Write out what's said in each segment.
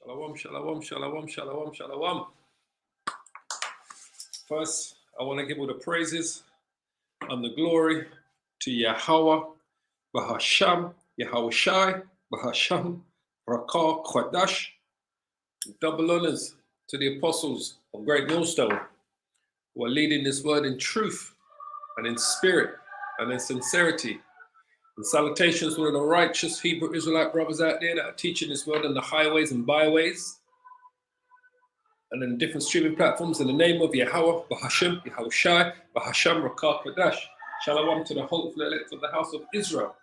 Shalom, shalom, shalom, shalom, shalom. First, I want to give all the praises and the glory to Yahweh, Bahasham, Yahweh Shai, Bahasham, Rakah, Kwadash. Double honors to the apostles of Great Millstone who are leading this word in truth and in spirit and in sincerity. And salutations to all the righteous Hebrew Israelite brothers out there that are teaching this word on the highways and byways and in different streaming platforms in the name of Yahweh, Bahasham, Yahweh Shai, Bahasham, Rakah, Kwadash. Shalom to the hopeful elect of the house of Israel.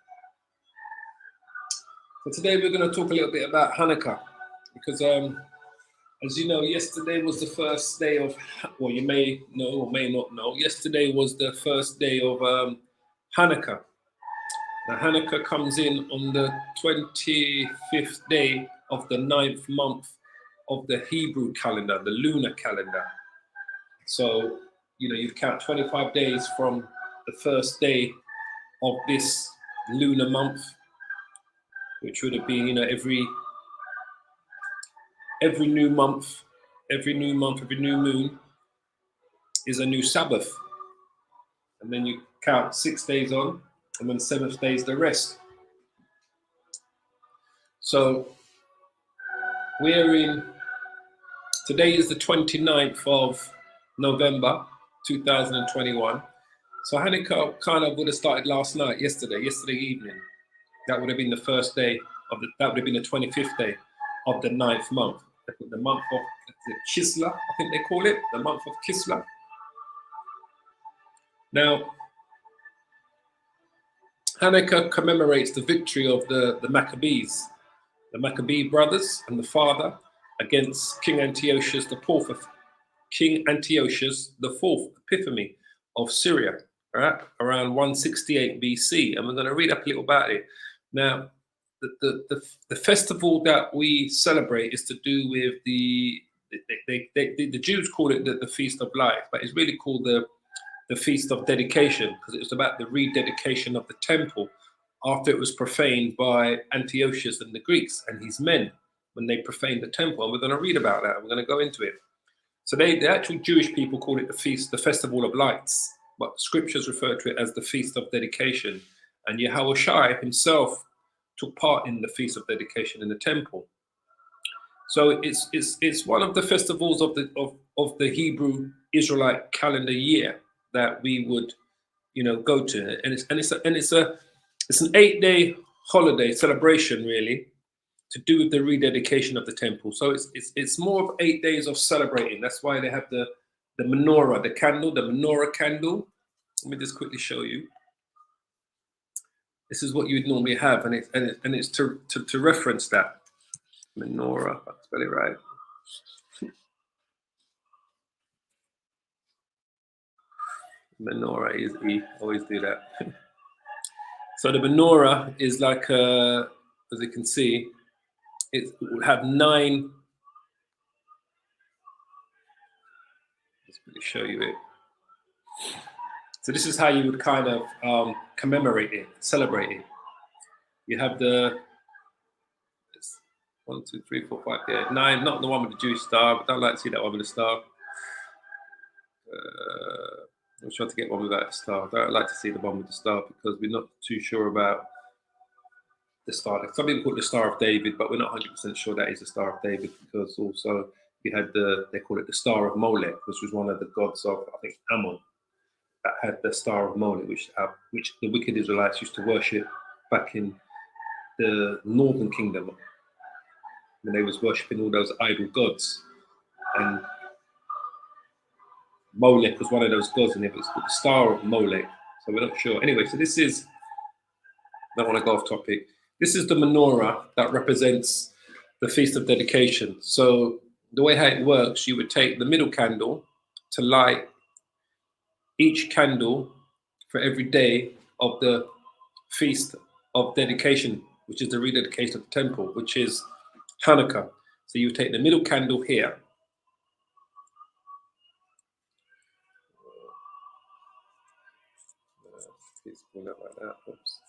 So today we're going to talk a little bit about Hanukkah because as you know, yesterday was the first day of, well, you may know or may not know, yesterday was the first day of Hanukkah. Now, Hanukkah comes in on the 25th day of the 9th month of the Hebrew calendar, the lunar calendar. So, you count 25 days from the first day of this lunar month, which would have been, every new month, every new moon is a new Sabbath. And then you count 6 days on, and then 7th day is the rest. So today is the 29th of November, 2021. So Hanukkah kind of would have started yesterday evening. That would have been the first day that would have been the 25th day of the 9th month. The month of Kislev, I think they call it, the month of Kislev. Now, Hanukkah commemorates the victory of the Maccabees, the Maccabee brothers and the father against King Antiochus IV Epiphany of Syria, right, around 168 BC. And we're going to read up a little about it. Now, the festival that we celebrate is to do with the Jews call it the Feast of Lights, but it's really called the Feast of Dedication, because it was about the rededication of the temple after it was profaned by Antiochus and the Greeks and his men when they profaned the temple. And we're going to read about that. We're going to go into it. So the actual Jewish people call it the Festival of Lights, but scriptures refer to it as the Feast of Dedication. And Yahweh Shai himself took part in the Feast of Dedication in the temple. So it's one of the festivals of the Hebrew Israelite calendar year that we would, go to, and it's an 8-day holiday celebration, really, to do with the rededication of the temple. So it's more of 8 days of celebrating. That's why they have the menorah, the menorah candle. Let me just quickly show you. This is what you would normally have, and it's to reference that menorah. If I spell it right. Menorah is E. Always do that. So the menorah is like, as you can see, it will have 9. Let's quickly show you it. So this is how you would kind of commemorate it, celebrate it. You have the 1, 2, 3, 4, 5, yeah, 9. Not the one with the Jewish star, but I don't like to see that one with the star. I'm trying to get one without a star. I don't like to see the one with the star because we're not too sure about the star. Some people call it the Star of David, but we're not 100% sure that is the Star of David, because also you had they call it the Star of Molech, which was one of the gods of, I think, Ammon, that had the Star of Molech, which the wicked Israelites used to worship back in the northern kingdom when they was worshipping all those idol gods. And Molech was one of those gods, and it was called the Star of Molech. So we're not sure. Anyway, so this is, I don't want to go off topic. This is the menorah that represents the Feast of Dedication. So the way how it works, you would take the middle candle to light each candle for every day of the Feast of Dedication, which is the rededication of the temple, which is Hanukkah. So you take the middle candle here. Let's pull that like that. Oops.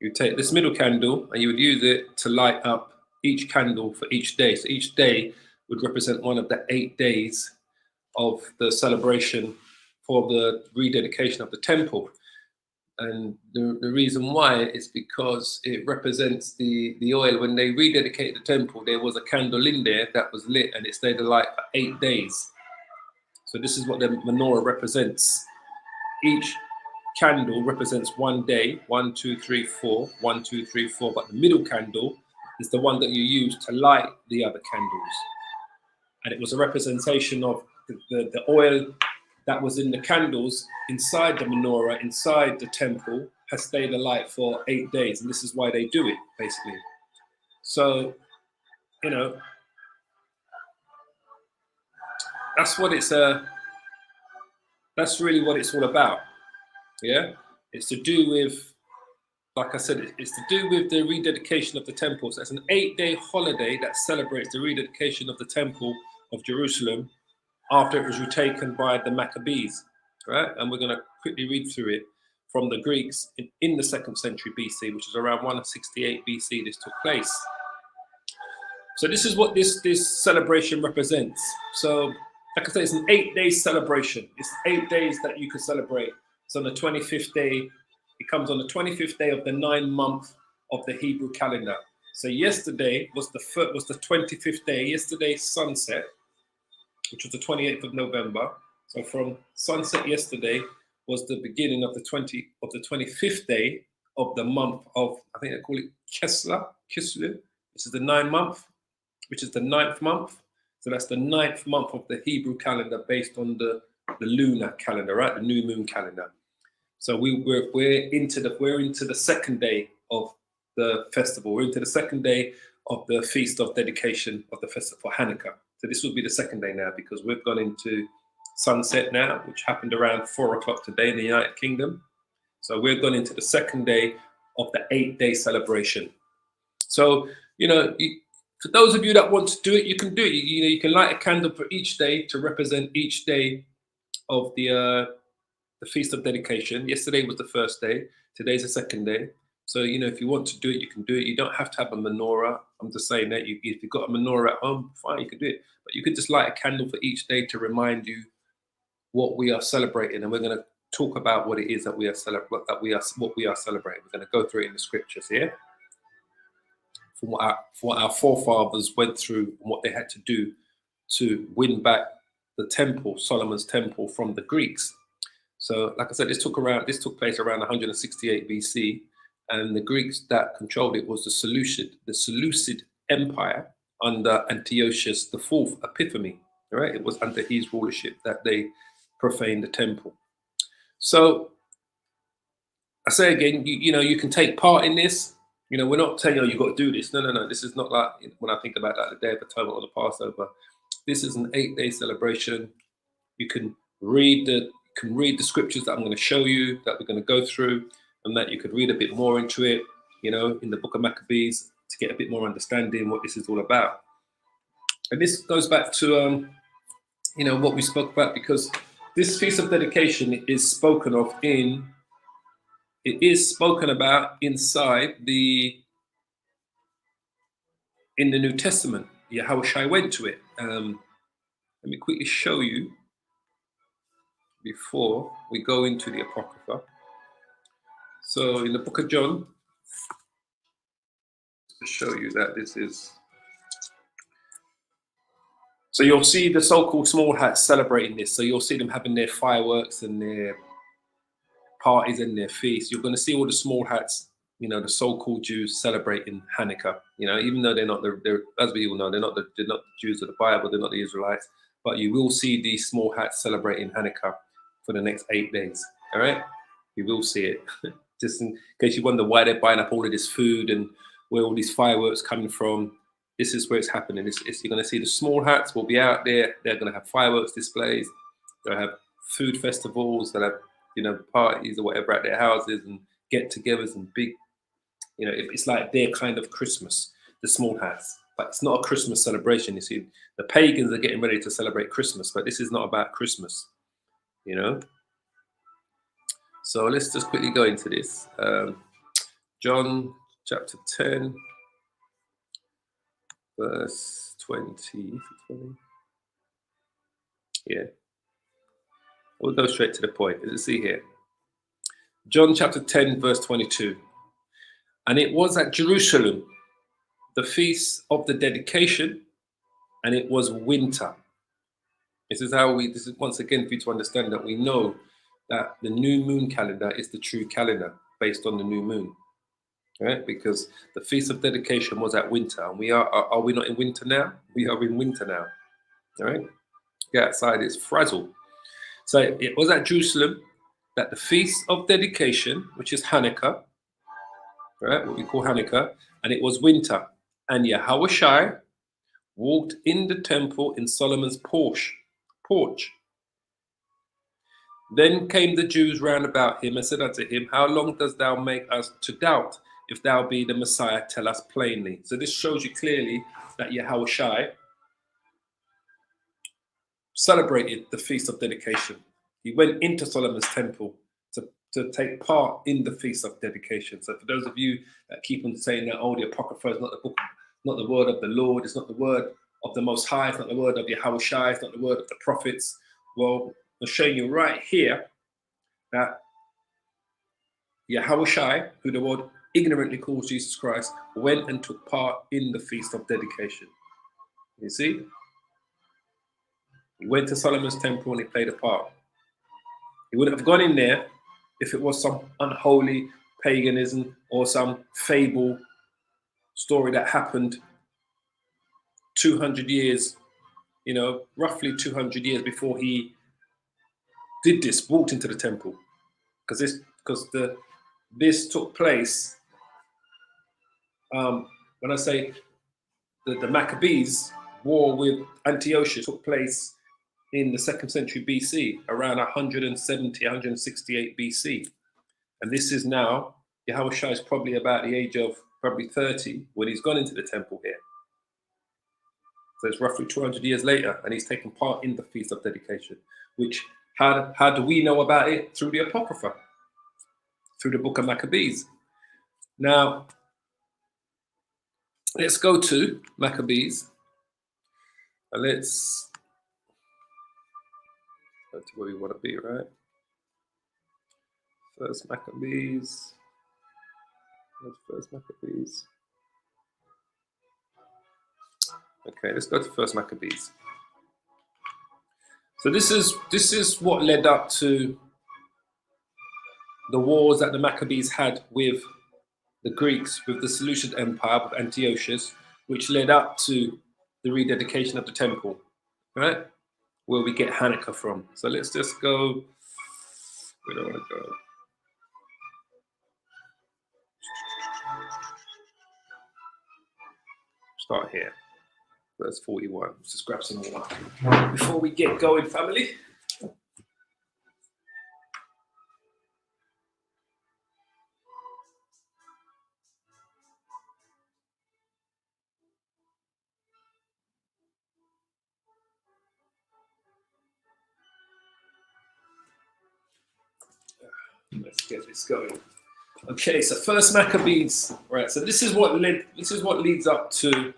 You take this middle candle and you would use it to light up each candle for each day. So each day would represent one of the 8 days of the celebration for the rededication of the temple. And the reason why is because it represents the oil. When they rededicated the temple, there was a candle in there that was lit and it stayed alight for 8 days. So this is what the menorah represents. Each candle represents 1 day, 1, 2, 3, 4, 1, 2, 3, 4. But the middle candle is the one that you use to light the other candles. And it was a representation of the oil that was in the candles inside the menorah, inside the temple, has stayed alight for 8 days. And this is why they do it, basically. So, you know, that's what it's that's really what it's all about. Yeah, it's to do with, like I said, it's to do with the rededication of the temple. So it's an 8-day holiday that celebrates the rededication of the temple of Jerusalem after it was retaken by the Maccabees, right? And we're going to quickly read through it from the Greeks in the 2nd century BC, which is around 168 BC. This took place. So this is what this celebration represents. So, like I say, it's an 8-day celebration. It's 8 days that you can celebrate. It's on the 25th day. It comes on the 25th day of the 9th month of the Hebrew calendar. So yesterday was the 25th day. Yesterday's sunset, which was the 28th of November. So from sunset yesterday was the beginning of the 25th day of the month of, I think they call it Kislev, which is the 9th month, which is the 9th month. So that's the 9th month of the Hebrew calendar based on the lunar calendar, right? The new moon calendar. So we're into the second day of the festival. We're into the second day of the feast of dedication of the festival for Hanukkah. So this will be the second day now because we've gone into sunset now, which happened around 4 o'clock today in the United Kingdom. So we've gone into the second day of the 8-day celebration. So, you know, for those of you that want to do it, you can do it. You can light a candle for each day to represent each day of the feast of dedication. Yesterday was the first day. Today's the second day. So, you know, if you want to do it, you can do it. You don't have to have a menorah. I'm just saying that if you've got a menorah at home, fine, you can do it. But you could just light a candle for each day to remind you what we are celebrating. And we're going to talk about what it is that we are celebrating. We're going to go through it in the scriptures here. From what our forefathers went through and what they had to do to win back the temple, Solomon's temple, from the Greeks. So, like I said, this took place around 168 BC, and the Greeks that controlled it was the Seleucid Empire under Antiochus IV Epiphanes. Right, it was under his rulership that they profaned the temple. So, I say again, you can take part in this. You know, we're not telling you, you've got to do this. No. This is not like when I think about that, the Day of Atonement or the Passover. This is an 8-day celebration. You can read the scriptures that I'm going to show you, that we're going to go through, and that you could read a bit more into it, you know, in the book of Maccabees to get a bit more understanding what this is all about. And this goes back to, you know, what we spoke about, because this feast of dedication is spoken of about inside in the New Testament. Yahushua went to it. Let me quickly show you before we go into the Apocrypha. So in the book of John, to show you that this is. So you'll see the so-called small hats celebrating this. So you'll see them having their fireworks and their parties and their feasts. You're going to see all the small hats, you know, the so-called Jews celebrating Hanukkah. You know, even though they're not as we all know, they're not the Jews of the Bible, they're not the Israelites. But you will see these small hats celebrating Hanukkah for the next 8 days. All right, you will see it. Just in case you wonder why they're buying up all of this food and where all these fireworks coming from. This is where it's happening. You're going to see the small hats will be out there. They're going to have fireworks displays. They'll have food festivals. They'll have, you know, parties or whatever at their houses and get-togethers and big, you know, it's like their kind of Christmas, the small hats. But it's not a Christmas celebration. You see, the pagans are getting ready to celebrate Christmas, but this is not about Christmas, you know. So let's just quickly go into this. John chapter 10, verse 20. Yeah, we'll go straight to the point. Let's see here. John chapter 10, verse 22. And it was at Jerusalem, the feast of the dedication, and it was winter. This is once again for you to understand that we know that the new moon calendar is the true calendar based on the new moon, right? Because the feast of dedication was at winter, and are we not in winter now? We are in winter now, all right? Get outside, it's frazzle. So it was at Jerusalem that the feast of dedication, which is Hanukkah, right? What we call Hanukkah, and it was winter, and Yahushua walked in the temple in Solomon's porch. Then came the Jews round about him and said unto him, How long dost thou make us to doubt? If thou be the Messiah, tell us plainly. So this shows you clearly that Yahushua celebrated the Feast of Dedication. He went into Solomon's temple to take part in the Feast of Dedication. So for those of you that keep on saying that, the Apocrypha is not the book, not the word of the Lord, it's not the word of the Most High, it's not the word of Yahushua, it's not the word of the prophets. Well, I'm showing you right here that Yahushua, who the world ignorantly calls Jesus Christ, went and took part in the Feast of Dedication. You see? He went to Solomon's temple and he played a part. He wouldn't have gone in there if it was some unholy paganism or some fable story that happened 200 years, roughly 200 years before he did this, walked into the temple. Because this took place, when I say the Maccabees war with Antiochus took place in the 2nd century BC, around 170, 168 BC. And this is now, Yahushua is probably about the age of probably 30 when he's gone into the temple here. So it's roughly 200 years later, and he's taken part in the Feast of Dedication, which, how do we know about it? Through the Apocrypha, through the book of Maccabees. Now, let's go to Maccabees, and let's go to where we want to be, right? First Maccabees. First Maccabees. Okay, let's go to First Maccabees. So this is what led up to the wars that the Maccabees had with the Greeks, with the Seleucid Empire of Antiochus, which led up to the rededication of the temple, right? Where we get Hanukkah from. So let's just go. We don't want to go. Start here. Verse 41. Let's just grab some water before we get going, family. Let's get this going. Okay, so First Maccabees. Right. So this is what leads up to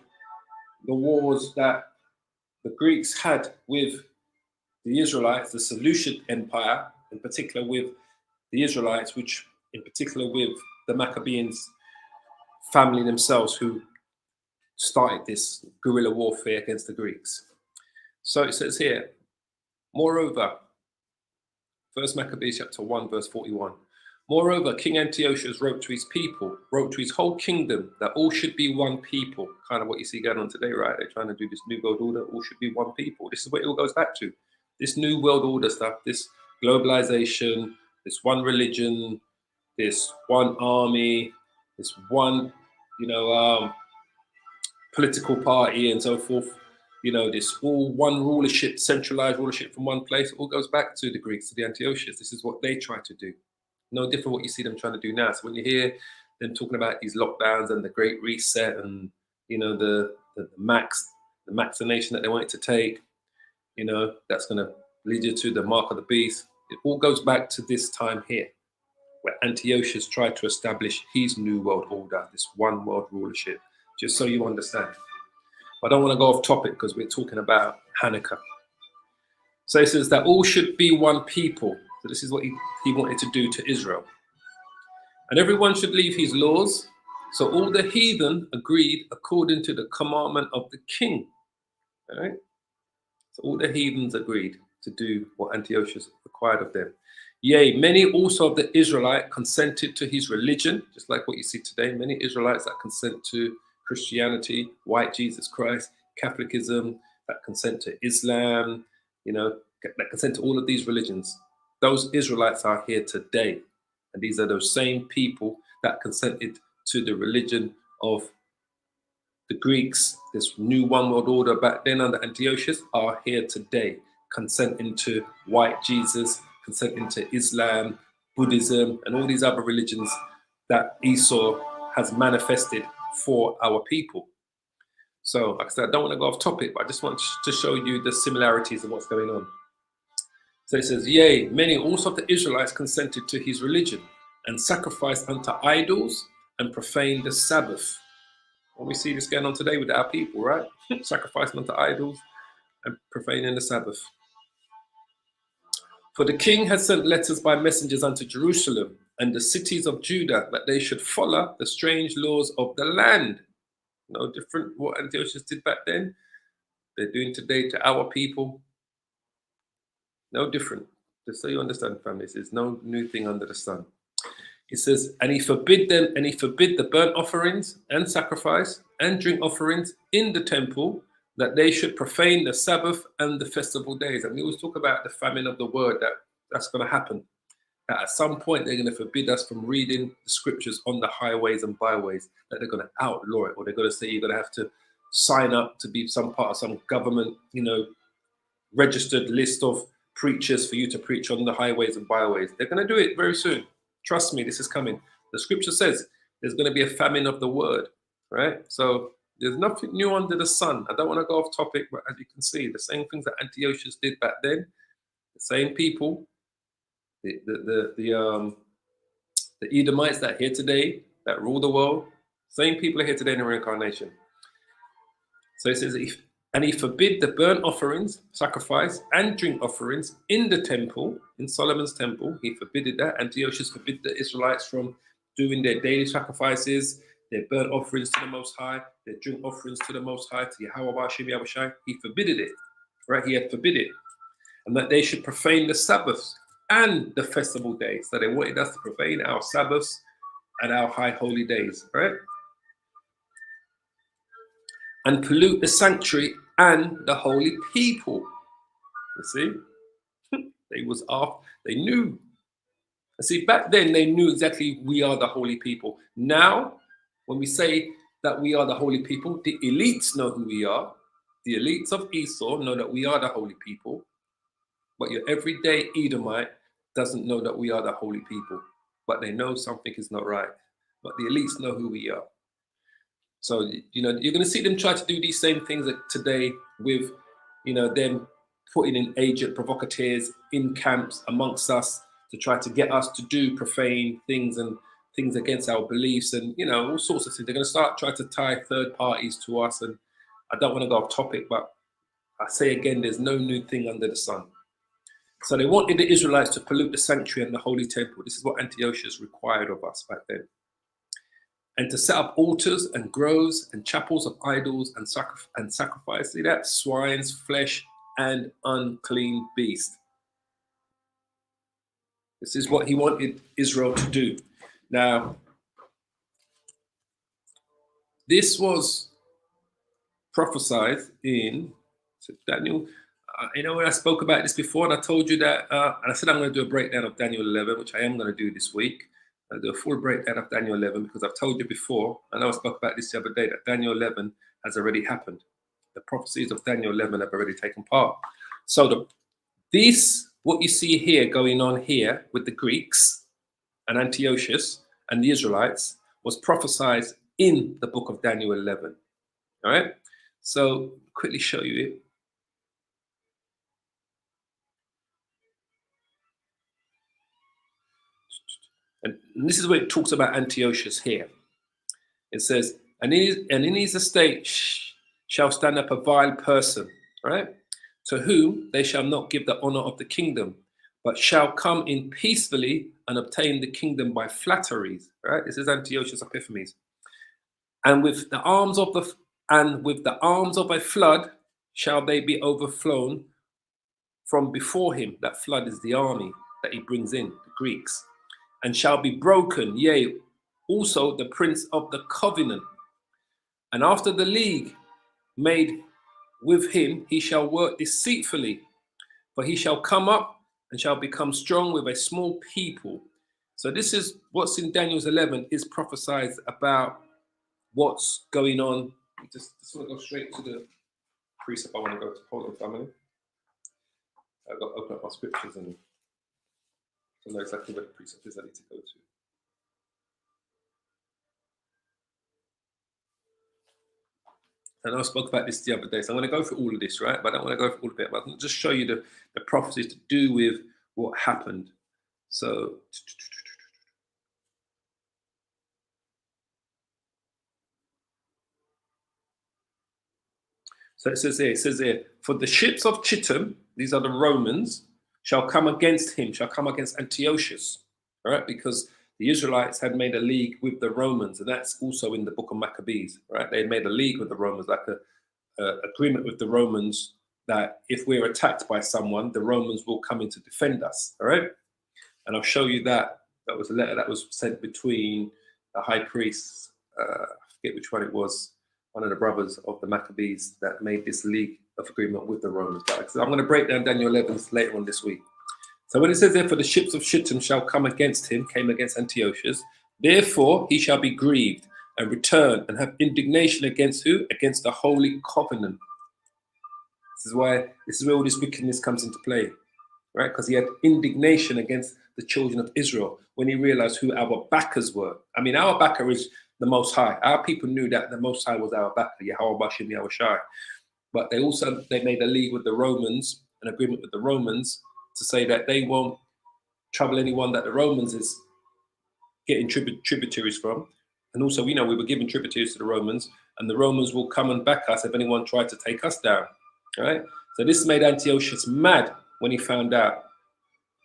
the wars that the Greeks had with the Israelites, the Seleucid Empire, in particular with the Israelites, which in particular with the Maccabees family themselves, who started this guerrilla warfare against the Greeks. So it says here, moreover, First Maccabees chapter 1, verse 41. Moreover, King Antiochus wrote to his people, wrote to his whole kingdom, that all should be one people. Kind of what you see going on today, right? They're trying to do this new world order, all should be one people. This is what it all goes back to. This new world order stuff, this globalization, this one religion, this one army, this one, political party and so forth. This all one rulership, centralized rulership from one place, it all goes back to the Greeks, to the Antiochus. This is what they try to do. No different what you see them trying to do now. So when you hear them talking about these lockdowns and the Great Reset and, the vaccination that they wanted to take, that's going to lead you to the mark of the beast. It all goes back to this time here, where Antiochus tried to establish his new world order, this one world rulership, just so you understand. I don't want to go off topic because we're talking about Hanukkah. So he says that all should be one people. So this is what he wanted to do to Israel. And everyone should leave his laws. So all the heathen agreed according to the commandment of the king. All right? So all the heathens agreed to do what Antiochus required of them. Yea, many also of the Israelite consented to his religion, just like what you see today. Many Israelites that consent to Christianity, white Jesus Christ, Catholicism, that consent to Islam, that consent to all of these religions. Those Israelites are here today. And these are those same people that consented to the religion of the Greeks, this new one world order back then under Antiochus, are here today, consenting to white Jesus, consenting to Islam, Buddhism, and all these other religions that Esau has manifested for our people. So, like I said, I don't want to go off topic, but I just want to show you the similarities of what's going on. So it says, yea, many also of the Israelites consented to his religion and sacrificed unto idols and profaned the Sabbath. And we see this going on today with our people, right? Sacrificing unto idols and profaning the Sabbath. For the king had sent letters by messengers unto Jerusalem and the cities of Judah that they should follow the strange laws of the land. No different what Antiochus did back then. They're doing today to our people. No different. Just so you understand, family, there's no new thing under the sun. It says, and he forbid the burnt offerings and sacrifice and drink offerings in the temple, that they should profane the Sabbath and the festival days. And we always talk about the famine of the word, that's going to happen. That at some point they're going to forbid us from reading the scriptures on the highways and byways, that they're going to outlaw it, or they're going to say you're going to have to sign up to be some part of some government, registered list of preachers for you to preach on the highways and byways. They're going to do it very soon. Trust me, this is coming. The scripture says there's going to be a famine of the word, right? So there's nothing new under the sun. I don't want to go off topic, but as you can see, the same things that Antiochus did back then, the same people, the Edomites that are here today, that rule the world, same people are here today in the reincarnation. So it says, and he forbid the burnt offerings, sacrifice, and drink offerings in the temple, in Solomon's temple. He forbid that. Antiochus forbid the Israelites from doing their daily sacrifices, their burnt offerings to the Most High, their drink offerings to the Most High, to Yahweh Hashem Yahushai. He forbidden it, right? He had forbid it. And that they should profane the Sabbaths and the festival days. So they wanted us to profane our Sabbaths and our high holy days, right? And pollute the sanctuary and the holy people. You see? They knew. See, back then they knew exactly we are the holy people. Now, when we say that we are the holy people, the elites know who we are. The elites of Esau know that we are the holy people. But your everyday Edomite doesn't know that we are the holy people. But they know something is not right. But the elites know who we are. So, you're going to see them try to do these same things today with, them putting in agent provocateurs in camps amongst us to try to get us to do profane things and things against our beliefs and, all sorts of things. They're going to start trying to tie third parties to us. And I don't want to go off topic, but I say again, there's no new thing under the sun. So they wanted the Israelites to pollute the sanctuary and the holy temple. This is what Antiochus required of us back then. And to set up altars and groves and chapels of idols and sacrifice. See that? Swine's flesh and unclean beast. This is what he wanted Israel to do. Now, this was prophesied in Daniel. When I spoke about this before, and I told you that, and I said I'm going to do a breakdown of Daniel 11, which I am going to do this week. I'll do a full breakdown of Daniel 11 because I've told you before, I know I spoke about this the other day, that Daniel 11 has already happened. The prophecies of Daniel 11 have already taken part. So what you see here going on here with the Greeks and Antiochus and the Israelites was prophesied in the book of Daniel 11. All right. So quickly show you it. And this is where it talks about Antiochus here. It says, and in his estate shall stand up a vile person, right? To whom they shall not give the honor of the kingdom, but shall come in peacefully and obtain the kingdom by flatteries, right? This is Antiochus Epiphanes. And with the arms of a flood shall they be overflown from before him. That flood is the army that he brings in, the Greeks, and shall be broken, yea, also the prince of the covenant. And after the league made with him, he shall work deceitfully, for he shall come up and shall become strong with a small people. So this is what's in Daniel's 11 is prophesied about what's going on. Just want to go straight to the precept I want to go to. Hold on, family. I've got to open up my scriptures and I know exactly where the precept is I need to go to. And I spoke about this the other day, so I'm going to go through all of this, right? But I don't want to go through all of it, but I'll just show you the prophecies to do with what happened. So it says here, for the ships of Chittim, these are the Romans, shall come against him, shall come against Antiochus, all right? Because the Israelites had made a league with the Romans, and that's also in the book of Maccabees, right? They had made a league with the Romans, like a agreement with the Romans that if we're attacked by someone, the Romans will come in to defend us, all right? And I'll show you that. That was a letter that was sent between the high priests, I forget which one it was, one of the brothers of the Maccabees that made this league of agreement with the Romans. So I'm going to break down Daniel 11 later on this week. So when it says there, for the ships of Shittim shall come against him, came against Antiochus, therefore he shall be grieved and return and have indignation against who? Against the holy covenant. This is where all this wickedness comes into play, right? Because he had indignation against the children of Israel when he realized who our backers were. I mean, our backer is the Most High. Our people knew that the Most High was our backer, Yahweh Bashim Yahweh Shai. But they made a league with the Romans, an agreement with the Romans, to say that they won't trouble anyone that the Romans is getting tributaries from. And also, we know we were giving tributaries to the Romans, and the Romans will come and back us if anyone tried to take us down. Right? So this made Antiochus mad when he found out.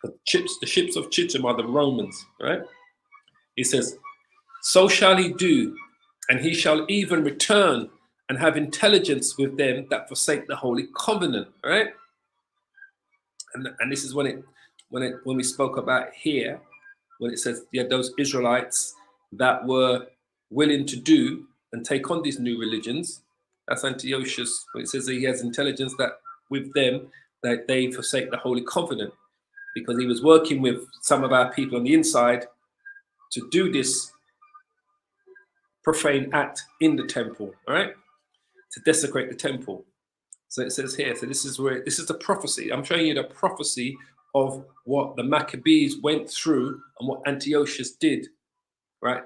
The ships of Chittim are the Romans, right? He says, so shall he do, and he shall even return and have intelligence with them that forsake the holy covenant, right? And this is when we spoke about here, when it says, yeah, those Israelites that were willing to do and take on these new religions. That's Antiochus, when it says that he has intelligence that with them that they forsake the holy covenant, because he was working with some of our people on the inside to do this profane act in the temple, all right, to desecrate the temple. So it says here, so this is the prophecy. I'm showing you the prophecy of what the Maccabees went through and what Antiochus did, right?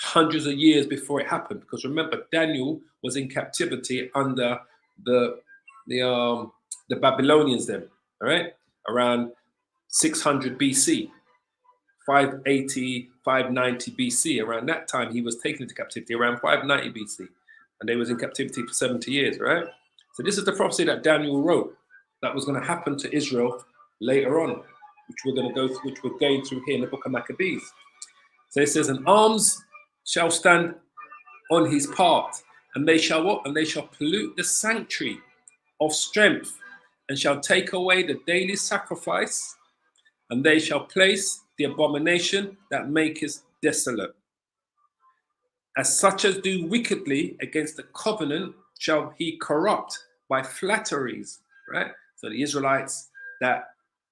Hundreds of years before it happened. Because remember, Daniel was in captivity under the Babylonians then, all right? Around 600 BC, 580, 590 BC. Around that time, he was taken into captivity around 590 BC. And they was in captivity for 70 years, right? So this is the prophecy that Daniel wrote that was going to happen to Israel later on, which we're going through here in the book of Maccabees. So it says, and arms shall stand on his part, and they shall what? And they shall pollute the sanctuary of strength, and shall take away the daily sacrifice, and they shall place the abomination that maketh desolate. As such as do wickedly against the covenant shall he corrupt by flatteries, right? So the Israelites that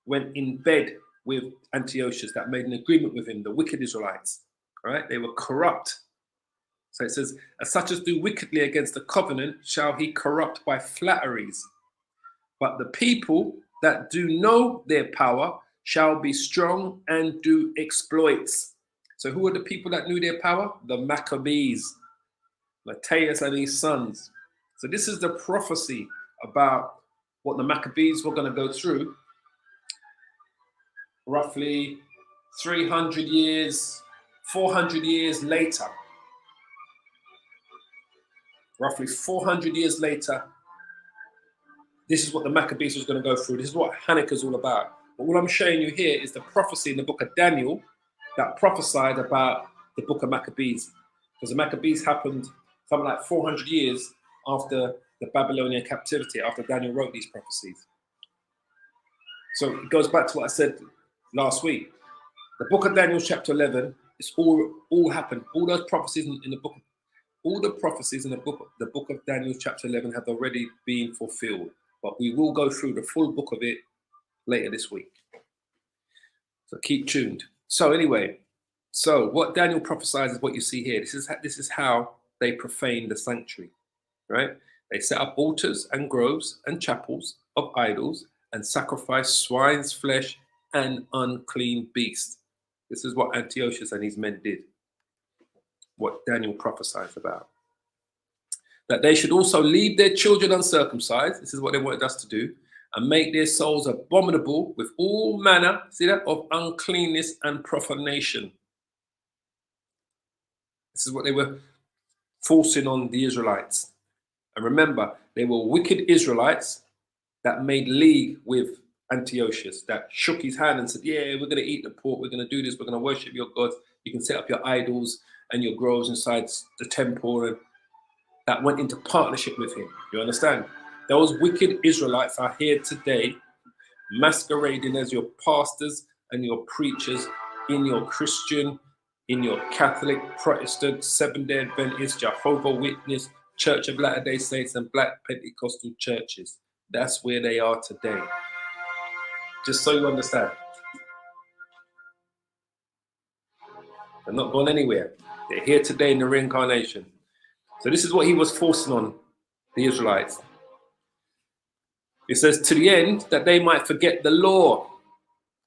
went in bed with Antiochus, that made an agreement with him, the wicked Israelites, right? They were corrupt. So it says, as such as do wickedly against the covenant shall he corrupt by flatteries. But the people that do know their power shall be strong and do exploits. So who are the people that knew their power? The Maccabees, Matthias and his sons. So this is the prophecy about what the Maccabees were going to go through roughly 300 years, 400 years later, roughly 400 years later, this is what the Maccabees was going to go through. This is what Hanukkah is all about. But all I'm showing you here is the prophecy in the book of Daniel that prophesied about the book of Maccabees. Because the Maccabees happened something like 400 years after the Babylonian captivity, after Daniel wrote these prophecies. So it goes back to what I said last week. The book of Daniel chapter 11, it's all happened. All those prophecies in the book, all the prophecies in the book of Daniel chapter 11 have already been fulfilled. But we will go through the full book of it later this week. So keep tuned. So anyway, so what Daniel prophesies is what you see here. This is how they profane the sanctuary, right? They set up altars and groves and chapels of idols and sacrifice swine's flesh and unclean beasts. This is what Antiochus and his men did. What Daniel prophesies about. That they should also leave their children uncircumcised. This is what they wanted us to do. And make their souls abominable with all manner, see that, of uncleanness and profanation. This is what they were forcing on the Israelites. And remember, they were wicked Israelites that made league with Antiochus, that shook his hand and said, yeah, we're going to eat the pork, we're going to do this, we're going to worship your gods. You can set up your idols and your groves inside the temple, and that went into partnership with him. You understand? Those wicked Israelites are here today, masquerading as your pastors and your preachers in your Christian, in your Catholic, Protestant, Seventh-day Adventist, Jehovah's Witness, Church of Latter-day Saints, and Black Pentecostal churches. That's where they are today. Just so you understand. They're not gone anywhere. They're here today in the reincarnation. So this is what he was forcing on the Israelites. It says, to the end that they might forget the law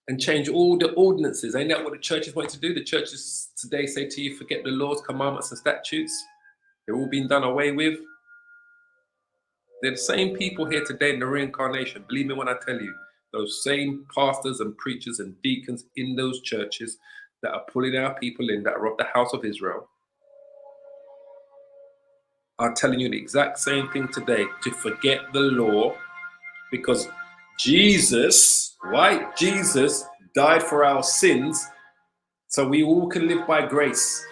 and change all the ordinances. Ain't that what the churches want to do? The churches today say to you, forget the laws, commandments, and statutes. They're all being done away with. They're the same people here today in the reincarnation. Believe me when I tell you, those same pastors and preachers and deacons in those churches that are pulling our people in, that are of the house of Israel, are telling you the exact same thing today, to forget the law, because Jesus, right? Jesus died for our sins, so we all can live by grace.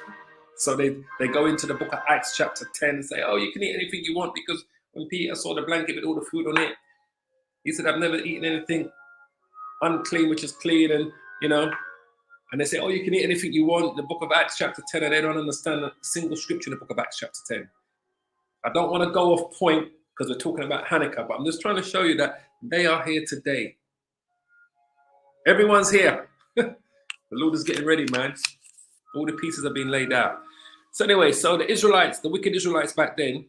So they go into the book of Acts chapter 10 and say, oh, you can eat anything you want, because when Peter saw the blanket with all the food on it, he said, I've never eaten anything unclean, which is clean, and and they say, oh, you can eat anything you want, the book of Acts chapter 10, and they don't understand a single scripture in the book of Acts chapter 10. I don't want to go off point because we're talking about Hanukkah, but I'm just trying to show you that they are here today. Everyone's here. The Lord is getting ready, man. All the pieces are being laid out. So anyway, so the Israelites, the wicked Israelites back then,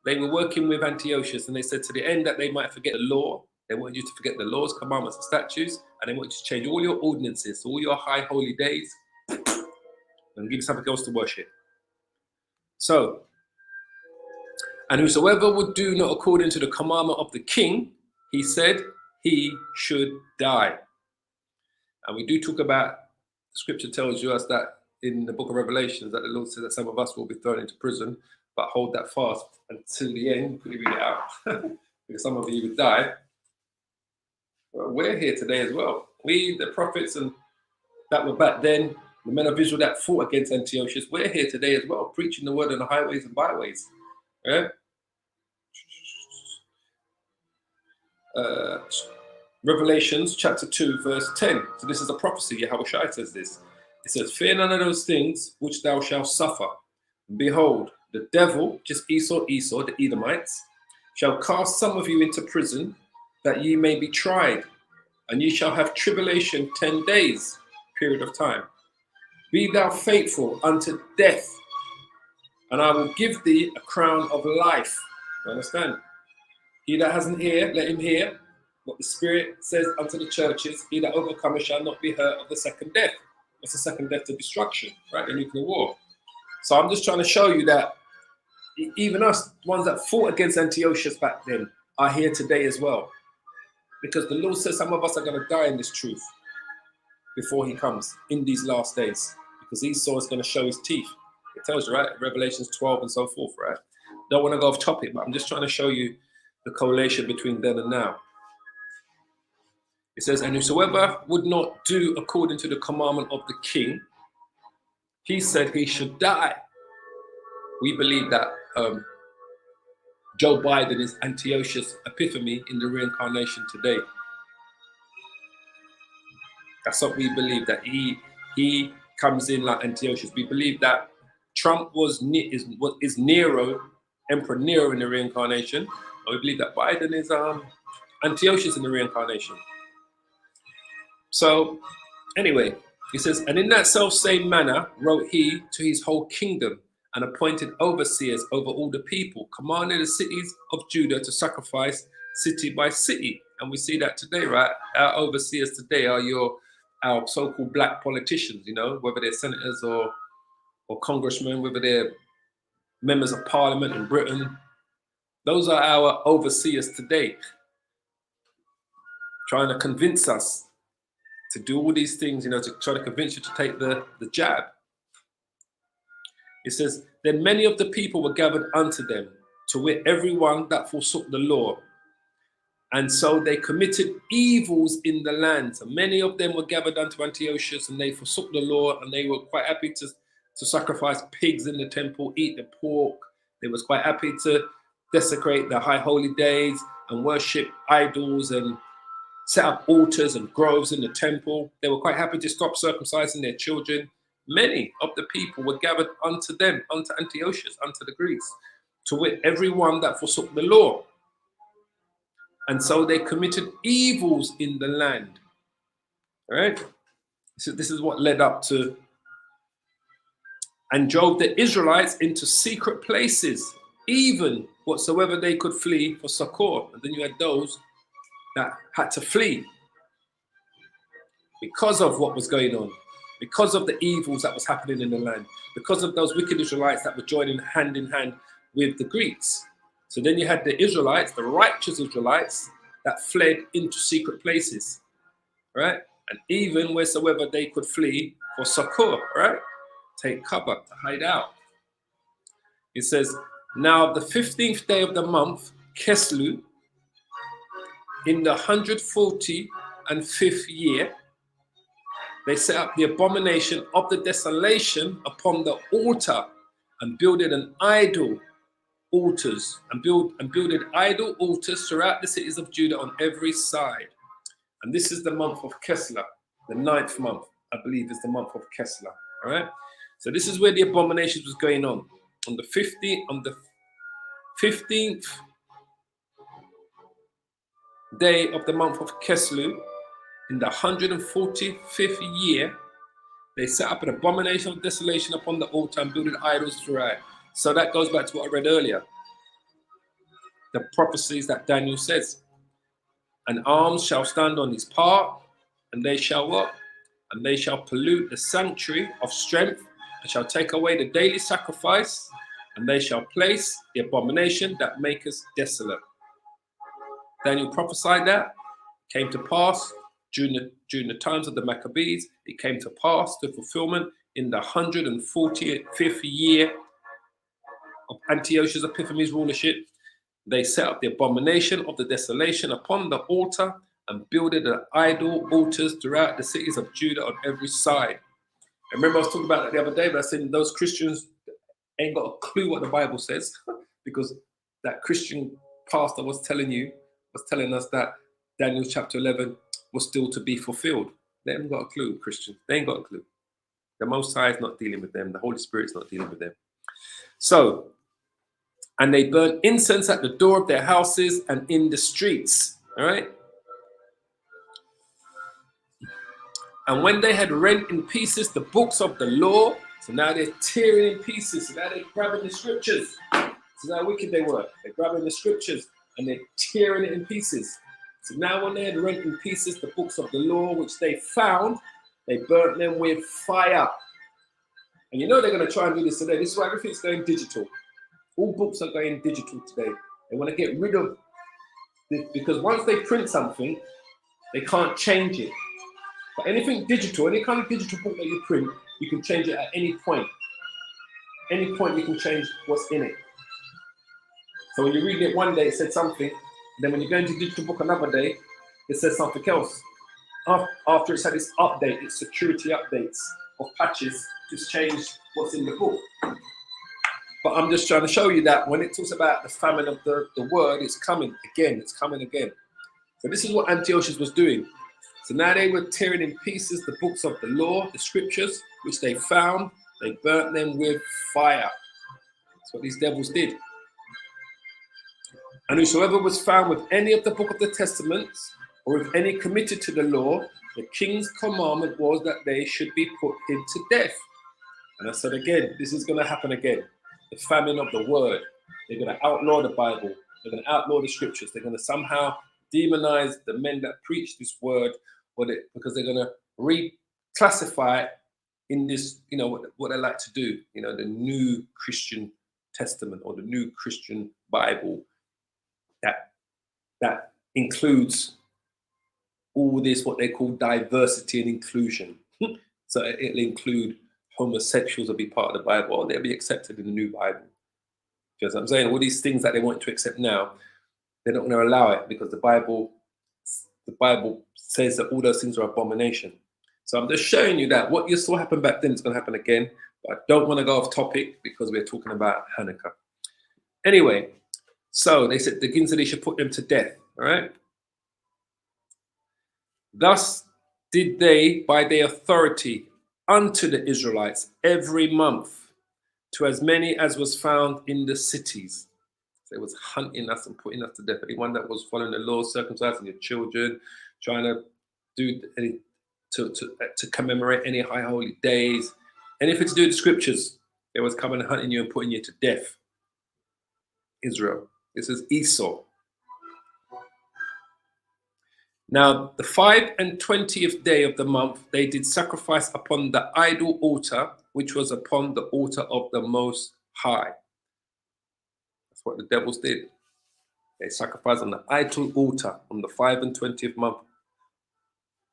they were working with Antiochus, and they said to the end that they might forget the law. They wanted you to forget the laws, commandments, and statutes, and they want you to change all your ordinances, all your high holy days, and give you something else to worship. So, and whosoever would do not according to the commandment of the king, he said, he should die. And we do talk about, the scripture tells us that in the book of Revelations, that the Lord says that some of us will be thrown into prison, but hold that fast until the end. Could you read it out? Because some of you would die. Well, we're here today as well. We, the prophets and that were back then, the men of Israel that fought against Antiochus, we're here today as well, preaching the word on the highways and byways. Yeah? Revelations chapter 2 verse 10. So this is a prophecy. Yahushua says this. It says, fear none of those things which thou shalt suffer. Behold, the devil, just Esau, the Edomites, shall cast some of you into prison, that ye may be tried, and ye shall have tribulation 10 days, period of time. Be thou faithful unto death, and I will give thee a crown of life. You understand? He that hasn't ear, let him hear what the Spirit says unto the churches. He that overcometh shall not be hurt of the second death. What's the second death? To destruction, right? The nuclear war. So I'm just trying to show you that even us, ones that fought against Antiochus back then, are here today as well. Because the Lord says some of us are going to die in this truth. before he comes in these last days, because Esau is going to show his teeth. It tells you, right? Revelations 12 and so forth, right? Don't want to go off topic, but I'm just trying to show you the correlation between then and now. It says, and whosoever would not do according to the commandment of the king, he said he should die. We believe that Joe Biden is Antiochus Epiphanes in the reincarnation today. That's what we believe, that he comes in like Antiochus. We believe that Trump is Nero, Emperor Nero in the reincarnation. And we believe that Biden is Antiochus in the reincarnation. So anyway, he says, and in that self-same manner wrote he to his whole kingdom, and appointed overseers over all the people, commanding the cities of Judah to sacrifice city by city. And we see that today, right? Our overseers today are our so-called black politicians, you know, whether they're senators or congressmen, whether they're members of parliament in Britain. Those are our overseers today, trying to convince us to do all these things, you know, to try to convince you to take the jab. It says, then many of the people were gathered unto them, to wit, everyone that forsook the law. And so they committed evils in the land. So many of them were gathered unto Antiochus, and they forsook the law, and they were quite happy to sacrifice pigs in the temple, eat the pork. They was quite happy to desecrate the high holy days and worship idols and set up altars and groves in the temple. They were quite happy to stop circumcising their children. Many of the people were gathered unto them, unto Antiochus, unto the Greeks, to wit, everyone that forsook the law. And so they committed evils in the land. All right? So this is what led up to, and drove the Israelites into secret places, even whatsoever they could flee for succor. And then you had those that had to flee because of what was going on, because of the evils that was happening in the land, because of those wicked Israelites that were joining hand in hand with the Greeks. So then you had the Israelites, the righteous Israelites, that fled into secret places, right? And even wheresoever they could flee for succor, right? Take cover, to hide out. It says, now the 15th day of the month, Keslu, in the 145th year, they set up the abomination of the desolation upon the altar, and builded an idol altars, and builded idol altars throughout the cities of Judah on every side. And this is the month of Keslu, the 9th month, I believe, is the month of Keslu. All right. So this is where the abominations was going on the 15th day of the month of Keslu, in the 145th year, they set up an abomination of desolation upon the altar and builded idols throughout. So that goes back to what I read earlier. The prophecies that Daniel says. And arms shall stand on his part, and they shall what? And they shall pollute the sanctuary of strength, and shall take away the daily sacrifice, and they shall place the abomination that maketh desolate. Daniel prophesied that. Came to pass during the times of the Maccabees. It came to pass to fulfillment in the 145th year of Antiochus Epiphanes' rulership. They set up the abomination of the desolation upon the altar, and builded the idol altars throughout the cities of Judah on every side. I remember I was talking about that the other day, but I said those Christians ain't got a clue what the Bible says, because that Christian pastor was telling us that Daniel chapter 11 was still to be fulfilled. They haven't got a clue, Christians. They ain't got a clue. The Most High is not dealing with them. The Holy Spirit's not dealing with them. So, and they burn incense at the door of their houses and in the streets. All right. And when they had rent in pieces the books of the law, so now they're tearing in pieces. So now they're grabbing the scriptures. So how wicked they were. They're grabbing the scriptures and they're tearing it in pieces. So now when they had rent in pieces the books of the law, which they found, they burnt them with fire. And you know they're going to try and do this today. This is why everything's going digital. All books are going digital today. They want to get rid of this, because once they print something, they can't change it. But anything digital, any kind of digital book that you print, you can change it at any point. Any point you can change what's in it. So when you read it one day, it said something. Then when you go into digital book another day, it says something else. After it's had its update, its security updates of patches, it's changed what's in the book. But I'm just trying to show you that when it talks about the famine of the word, it's coming again. It's coming again. So this is what Antiochus was doing. So now they were tearing in pieces the books of the law, the scriptures, which they found. They burnt them with fire. That's what these devils did. And whosoever was found with any of the book of the testaments, or with any committed to the law, the king's commandment was that they should be put him to death. And I said again, this is going to happen again. The famine of the word. They're going to outlaw the Bible. They're going to outlaw the scriptures. They're going to somehow demonize the men that preach this word, because they're going to reclassify it in this, what they like to do, the new Christian Testament or the new Christian Bible that includes all this, what they call diversity and inclusion. So it'll include homosexuals will be part of the Bible, or they'll be accepted in the new Bible. You know what I'm saying? All these things that they want to accept now, they're not going to allow it because the Bible says that all those things are abomination. So I'm just showing you that what you saw happen back then is going to happen again. But I don't want to go off topic because we're talking about Hanukkah. Anyway, so they said the king said they should put them to death. All right. Thus did they, by their authority, unto the Israelites every month, to as many as was found in the cities. So it was hunting us and putting us to death. Anyone that was following the law, circumcising your children, trying to do any, to commemorate any high holy days, anything to do with the scriptures, they was coming and hunting you and putting you to death. Israel. This is Esau. Now, the 25th day of the month, they did sacrifice upon the idol altar, which was upon the altar of the Most High. That's what the devils did. They sacrificed on the idol altar on the 25th month,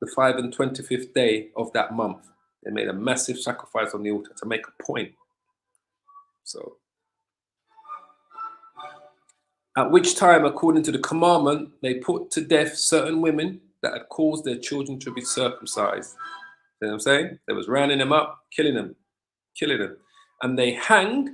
the 25th day of that month. They made a massive sacrifice on the altar to make a point. So, at which time, according to the commandment, they put to death certain women that had caused their children to be circumcised. You know what I'm saying? They was rounding them up, killing them. And they hanged,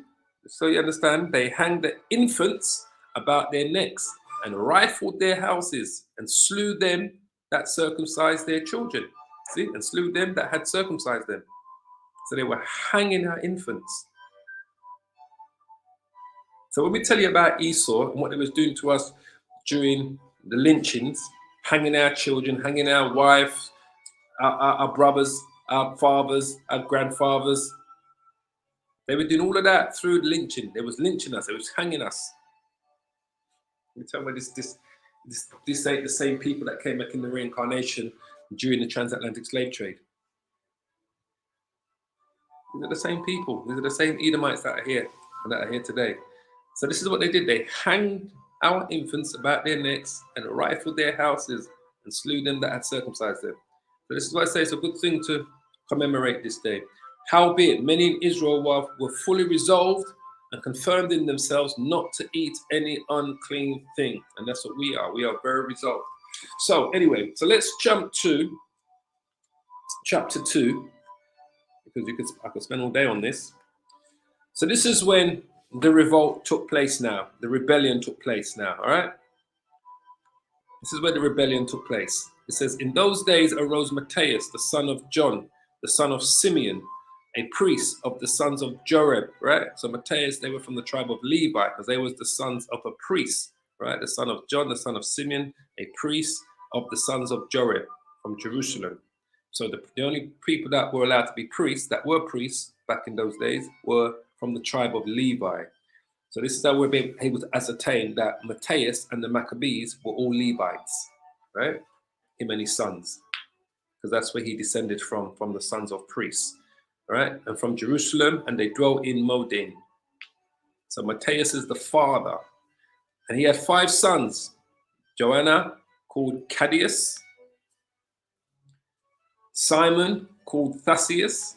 so you understand, they hanged the infants about their necks and rifled their houses and slew them that circumcised their children. See? And slew them that had circumcised them. So they were hanging our infants. So when we tell you about Esau and what they was doing to us during the lynchings, hanging our children, hanging our wives, our brothers, our fathers, our grandfathers, they were doing all of that through lynching. They was lynching us. They was hanging us. You tell me this ain't the same people that came back in the reincarnation during the transatlantic slave trade. These are the same people. These are the same Edomites that are here and that are here today. So this is what they did. They hanged our infants about their necks and rifled their houses and slew them that had circumcised them. So this is why I say it's a good thing to commemorate this day. Howbeit, many in Israel were fully resolved and confirmed in themselves not to eat any unclean thing. And that's what we are. We are very resolved. So anyway, so let's jump to chapter 2, because I could spend all day on this. So this is when the revolt took place now. The rebellion took place now, all right? This is where the rebellion took place. It says, in those days arose Matthias, the son of John, the son of Simeon, a priest of the sons of Joreb, right? So Matthias, they were from the tribe of Levi, because they was the sons of a priest, right? The son of John, the son of Simeon, a priest of the sons of Joreb from Jerusalem. So the only people that were allowed to be priests, that were priests back in those days, were from the tribe of Levi. So this is how we're able to ascertain that Matthias and the Maccabees were all Levites, right? Him and his sons, because that's where he descended from the sons of priests, right? And from Jerusalem, and they dwelt in Modin. So Matthias is the father, and he had 5 sons. Joanna, called Cadius, Simon, called Thassaeus,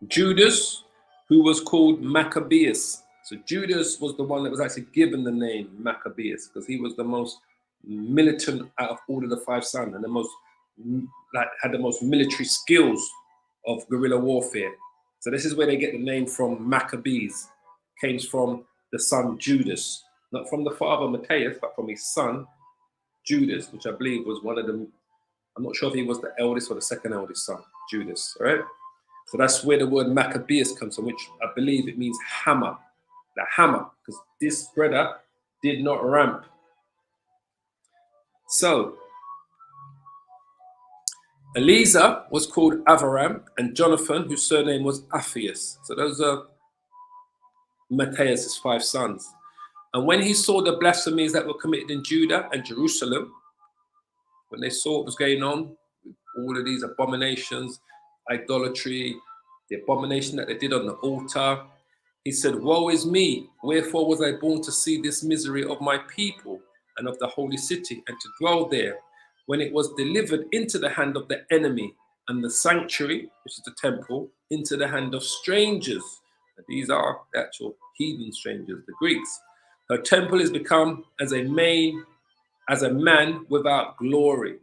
Judas, who was called Maccabeus. So Judas was the one that was actually given the name Maccabeus because he was the most militant out of all of the five sons and the most had the most military skills of guerrilla warfare. So this is where they get the name from. Maccabees came from the son Judas, not from the father Matthias, but from his son Judas, which I believe was one of them. I'm not sure if he was the eldest or the second eldest son, Judas. All right. So that's where the word Maccabeus comes from, which I believe it means hammer. The hammer, because this brother did not ramp. So Eliezer was called Avaram, and Jonathan, whose surname was Aphius. So those are Matthias' five sons. And when he saw the blasphemies that were committed in Judah and Jerusalem, when they saw what was going on, all of these abominations, idolatry, the abomination that they did on the altar, he said, "Woe is me, wherefore was I born to see this misery of my people and of the holy city, and to dwell there, when it was delivered into the hand of the enemy, and the sanctuary, which is the temple, into the hand of strangers." And these are the actual heathen strangers, the Greeks. Her temple is become as a man without glory.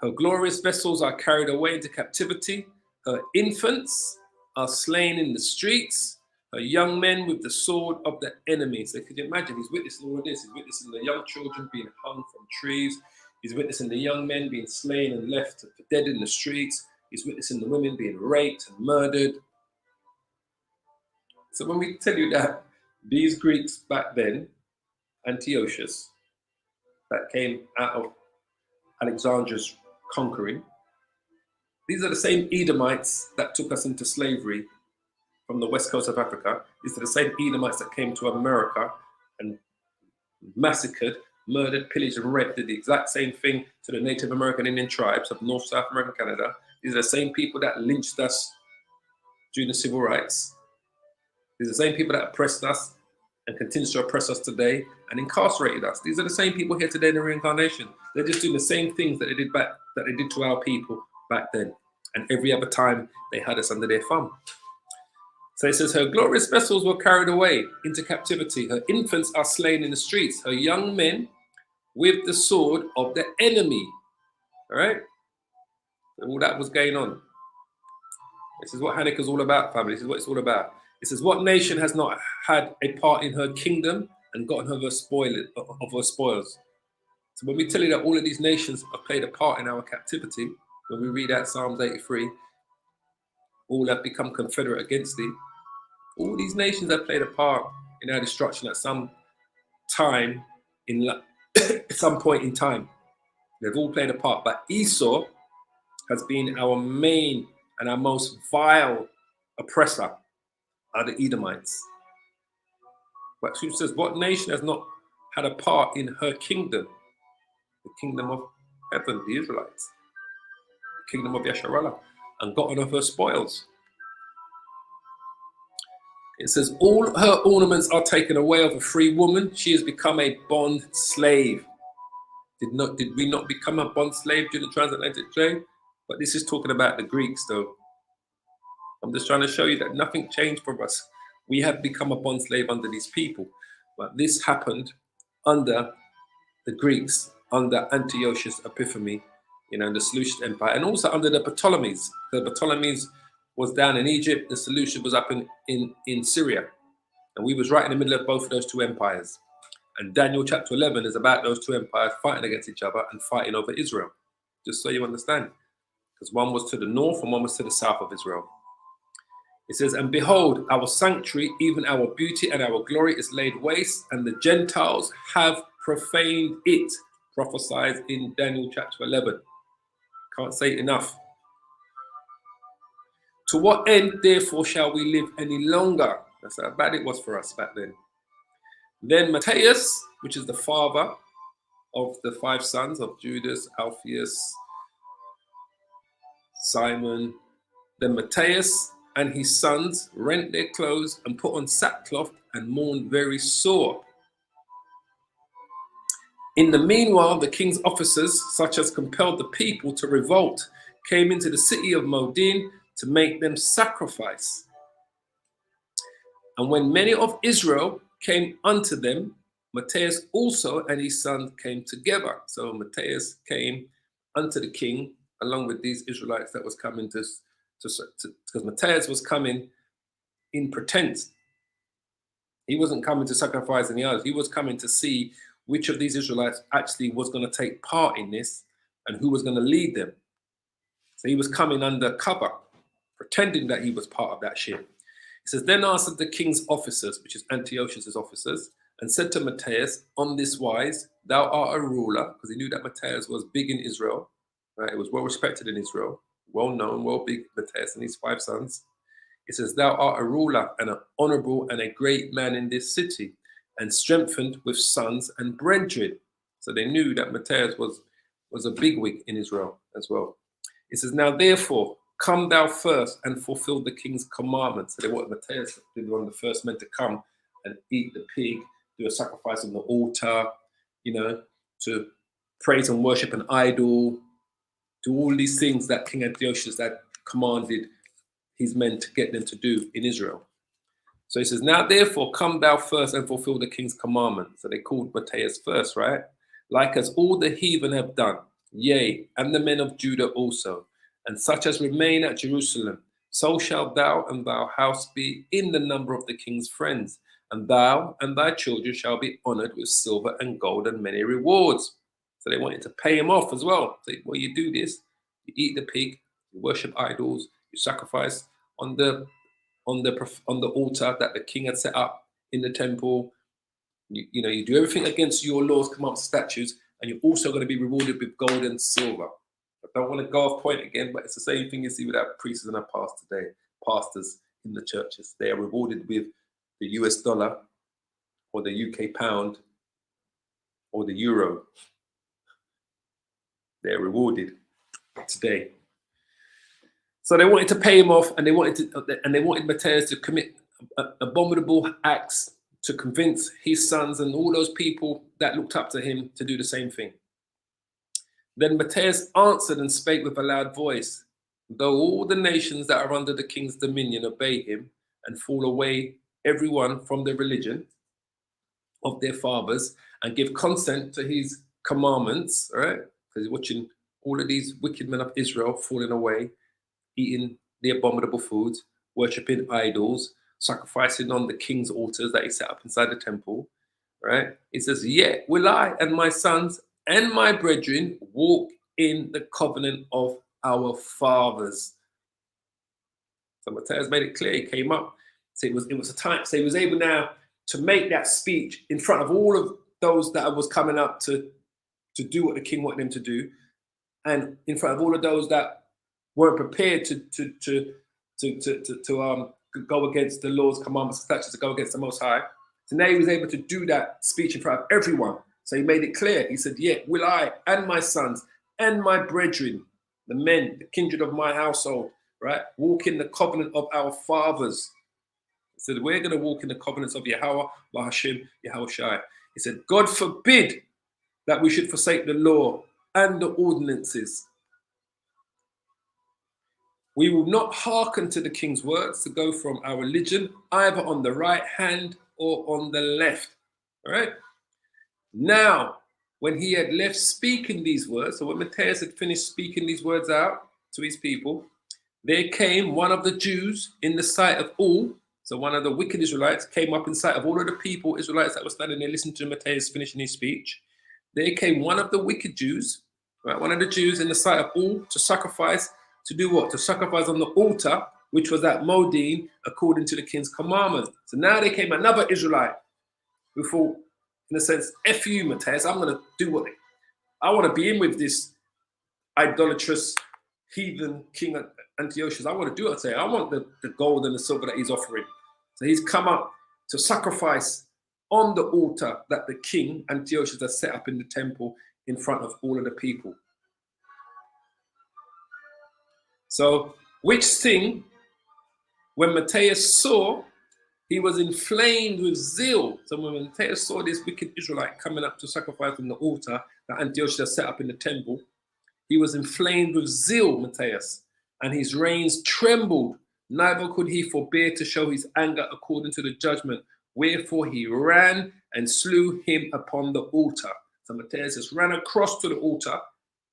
Her glorious vessels are carried away into captivity. Her infants are slain in the streets. Her young men with the sword of the enemy. So could you imagine? He's witnessing all of this. He's witnessing the young children being hung from trees. He's witnessing the young men being slain and left for dead in the streets. He's witnessing the women being raped and murdered. So when we tell you that these Greeks back then, Antiochus, that came out of Alexander's conquering, these are the same Edomites that took us into slavery from the west coast of Africa. These are the same Edomites that came to America and massacred, murdered, pillaged, and raped, did the exact same thing to the Native American Indian tribes of North, South America, Canada. These are the same people that lynched us during the civil rights. These are the same people that oppressed us and continues to oppress us today and incarcerated us. These are the same people here today in the reincarnation. They're just doing the same things that they did to our people back then. And every other time they had us under their thumb. So it says, her glorious vessels were carried away into captivity. Her infants are slain in the streets. Her young men with the sword of the enemy. All right? So all that was going on. This is what Hanukkah is all about, family. This is what it's all about. It says, what nation has not had a part in her kingdom and gotten of her spoils? So when we tell you that all of these nations have played a part in our captivity, when we read out Psalms 83, all have become confederate against thee. All these nations have played a part in our destruction at some time, some point in time. They've all played a part. But Esau has been our main and our most vile oppressor, are the Edomites. But she says, what nation has not had a part in her kingdom? The kingdom of heaven, the Israelites. The kingdom of Yasharallah, and gotten of her spoils. It says, all her ornaments are taken away of a free woman. She has become a bond slave. Did we not become a bond slave during the transatlantic trade? But this is talking about the Greeks, though. I'm just trying to show you that nothing changed for us. We have become a bond slave under these people. But this happened under the Greeks, under Antiochus Epiphanes, the Seleucid Empire, and also under the Ptolemies. The Ptolemies was down in Egypt, the Seleucid was up in Syria. And we was right in the middle of both of those two empires. And Daniel chapter 11 is about those two empires fighting against each other and fighting over Israel. Just so you understand. Because one was to the north and one was to the south of Israel. It says, and behold, our sanctuary, even our beauty and our glory is laid waste, and the Gentiles have profaned it. Prophesied in Daniel chapter 11. Can't say it enough. To what end, therefore, shall we live any longer? That's how bad it was for us back then. Then Matthias, which is the father of the five sons of Judas, Alphaeus, Simon. Then Matthias and his sons rent their clothes and put on sackcloth and mourned very sore. In the meanwhile, the king's officers, such as compelled the people to revolt, came into the city of Modin to make them sacrifice. And when many of Israel came unto them, Matthias also and his son came together. So Matthias came unto the king along with these Israelites that was coming to because Matthias was coming in pretense. He wasn't coming to sacrifice any others. He was coming to see which of these Israelites actually was going to take part in this and who was going to lead them. So he was coming under cover, pretending that he was part of that ship. He says, then answered the king's officers, which is Antiochus's officers, and said to Matthias, on this wise, thou art a ruler, because he knew that Matthias was big in Israel, right? It was well respected in Israel, well known, well big, Matthias and his 5 sons. He says, thou art a ruler and an honorable and a great man in this city, and strengthened with sons and brethren. So they knew that Matthias was a bigwig in Israel as well. He says, now therefore, come thou first and fulfill the king's commandments. So they wanted Matthias to be one of the first men to come and eat the pig, do a sacrifice on the altar, to praise and worship an idol, do all these things that King Antiochus had commanded his men to get them to do in Israel. So he says, now therefore come thou first and fulfill the king's commandment. So they called Matthias first, right? Like as all the heathen have done, yea, and the men of Judah also, and such as remain at Jerusalem, so shalt thou and thy house be in the number of the king's friends, and thou and thy children shall be honored with silver and gold and many rewards. So they wanted to pay him off as well. So, well, you do this, you eat the pig, you worship idols, you sacrifice on the altar that the king had set up in the temple. You do everything against your laws, commandments, statutes, and you're also going to be rewarded with gold and silver. I don't want to go off point again, but it's the same thing you see with our priests and our pastors in the churches. They are rewarded with the US dollar or the UK pound or the euro. They're rewarded today. So they wanted to pay him off, and they wanted Matthias to commit abominable acts to convince his sons and all those people that looked up to him to do the same thing. Then Matthias answered and spake with a loud voice, though all the nations that are under the king's dominion obey him and fall away everyone from the religion of their fathers and give consent to his commandments, all right? Because he's watching all of these wicked men of Israel falling away, eating the abominable foods, worshipping idols, sacrificing on the king's altars that he set up inside the temple, right? He says, yet will I and my sons and my brethren walk in the covenant of our fathers. So Matthias made it clear. He came up. So it was a time. So he was able now to make that speech in front of all of those that was coming up to do what the king wanted them to do, and in front of all of those that weren't prepared to go against the laws, commandments, statutes, to go against the Most High. So now he was able to do that speech in front of everyone. So he made it clear. He said, yet will I and my sons and my brethren, the men, the kindred of my household, right, walk in the covenant of our fathers. He said, we're going to walk in the covenants of Yahweh, Bahashim, Yahweh Shai. He said, God forbid that we should forsake the law and the ordinances. We will not hearken to the king's words to go from our religion, either on the right hand or on the left. All right. Now, when he had left speaking these words, so when Matthias had finished speaking these words out to his people, there came one of the Jews in the sight of all. So one of the wicked Israelites came up in sight of all of the people, Israelites that were standing there listening to Matthias finishing his speech. There came one of the wicked Jews, right? One of the Jews in the sight of all to sacrifice, to do what? To sacrifice on the altar, which was at Modin, according to the king's commandment. So now there came another Israelite who thought, in a sense, F you, Matthias, I'm going to do I want to be in with this idolatrous heathen king Antiochus. I want to do it. I want the gold and the silver that he's offering. So he's come up to sacrifice on the altar that the king Antiochus has set up in the temple in front of all of the people. So, which thing, when Matthias saw, He was inflamed with zeal. So when Matthias saw this wicked Israelite coming up to sacrifice on the altar that Antiochus had set up in the temple, he was inflamed with zeal, Matthias, and his reins trembled. Neither could he forbear to show his anger according to the judgment. Wherefore he ran and slew him upon the altar. So Matthias just ran across to the altar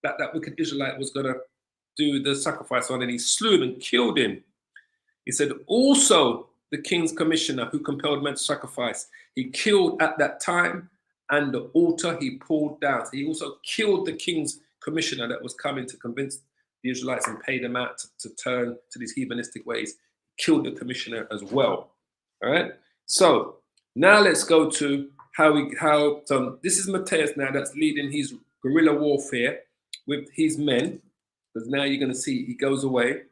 that wicked Israelite was going to do the sacrifice on, and he slew him and killed him. He said, also the king's commissioner who compelled men to sacrifice, he killed at that time, and the altar he pulled down. So he also killed the king's commissioner that was coming to convince the Israelites and pay them out to turn to these heathenistic ways. He killed the commissioner as well. All right. So now let's go to so this is Matthias now that's leading his guerrilla warfare with his men, because now you're going to see he goes away.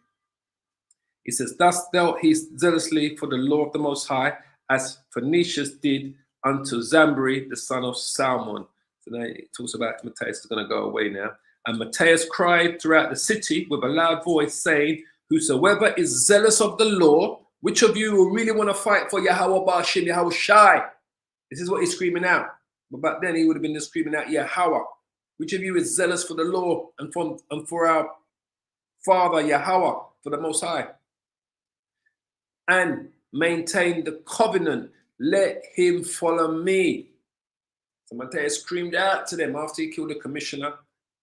He says, thus dealt he zealously for the law of the Most High, as Phoenicius did unto Zambri, the son of Salmon. So now it talks about Matthias is going to go away now. And Matthias cried throughout the city with a loud voice, saying, whosoever is zealous of the law, which of you will really want to fight for Yahweh Bashim, Yahweh Shai? This is what he's screaming out. But back then he would have been just screaming out, Yahweh. Which of you is zealous for the law and for our Father Yahweh, for the Most High? And maintain the covenant, let him follow me. So Matthias screamed out to them after he killed the commissioner,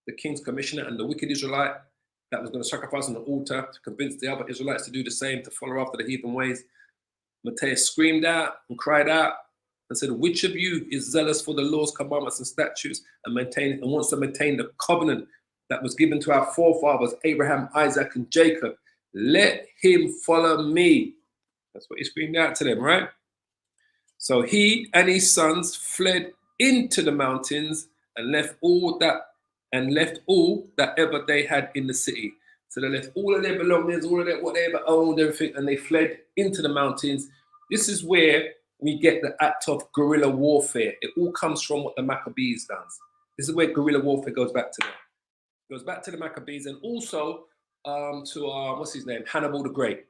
the king's commissioner, and the wicked Israelite that was going to sacrifice on the altar to convince the other Israelites to do the same, to follow after the heathen ways. Matthias screamed out and cried out and said, which of you is zealous for the laws, commandments, and statutes, and wants to maintain the covenant that was given to our forefathers, Abraham, Isaac, and Jacob? Let him follow me. That's what he screamed out to them, right? So he and his sons fled into the mountains and left all that ever they had in the city. So they left all of their belongings, all of their, what they ever owned, everything, and they fled into the mountains. This is where we get the act of guerrilla warfare. It all comes from what the Maccabees does. This is where guerrilla warfare goes back to them. It goes back to the Maccabees, and also to what's his name, Hannibal the Great.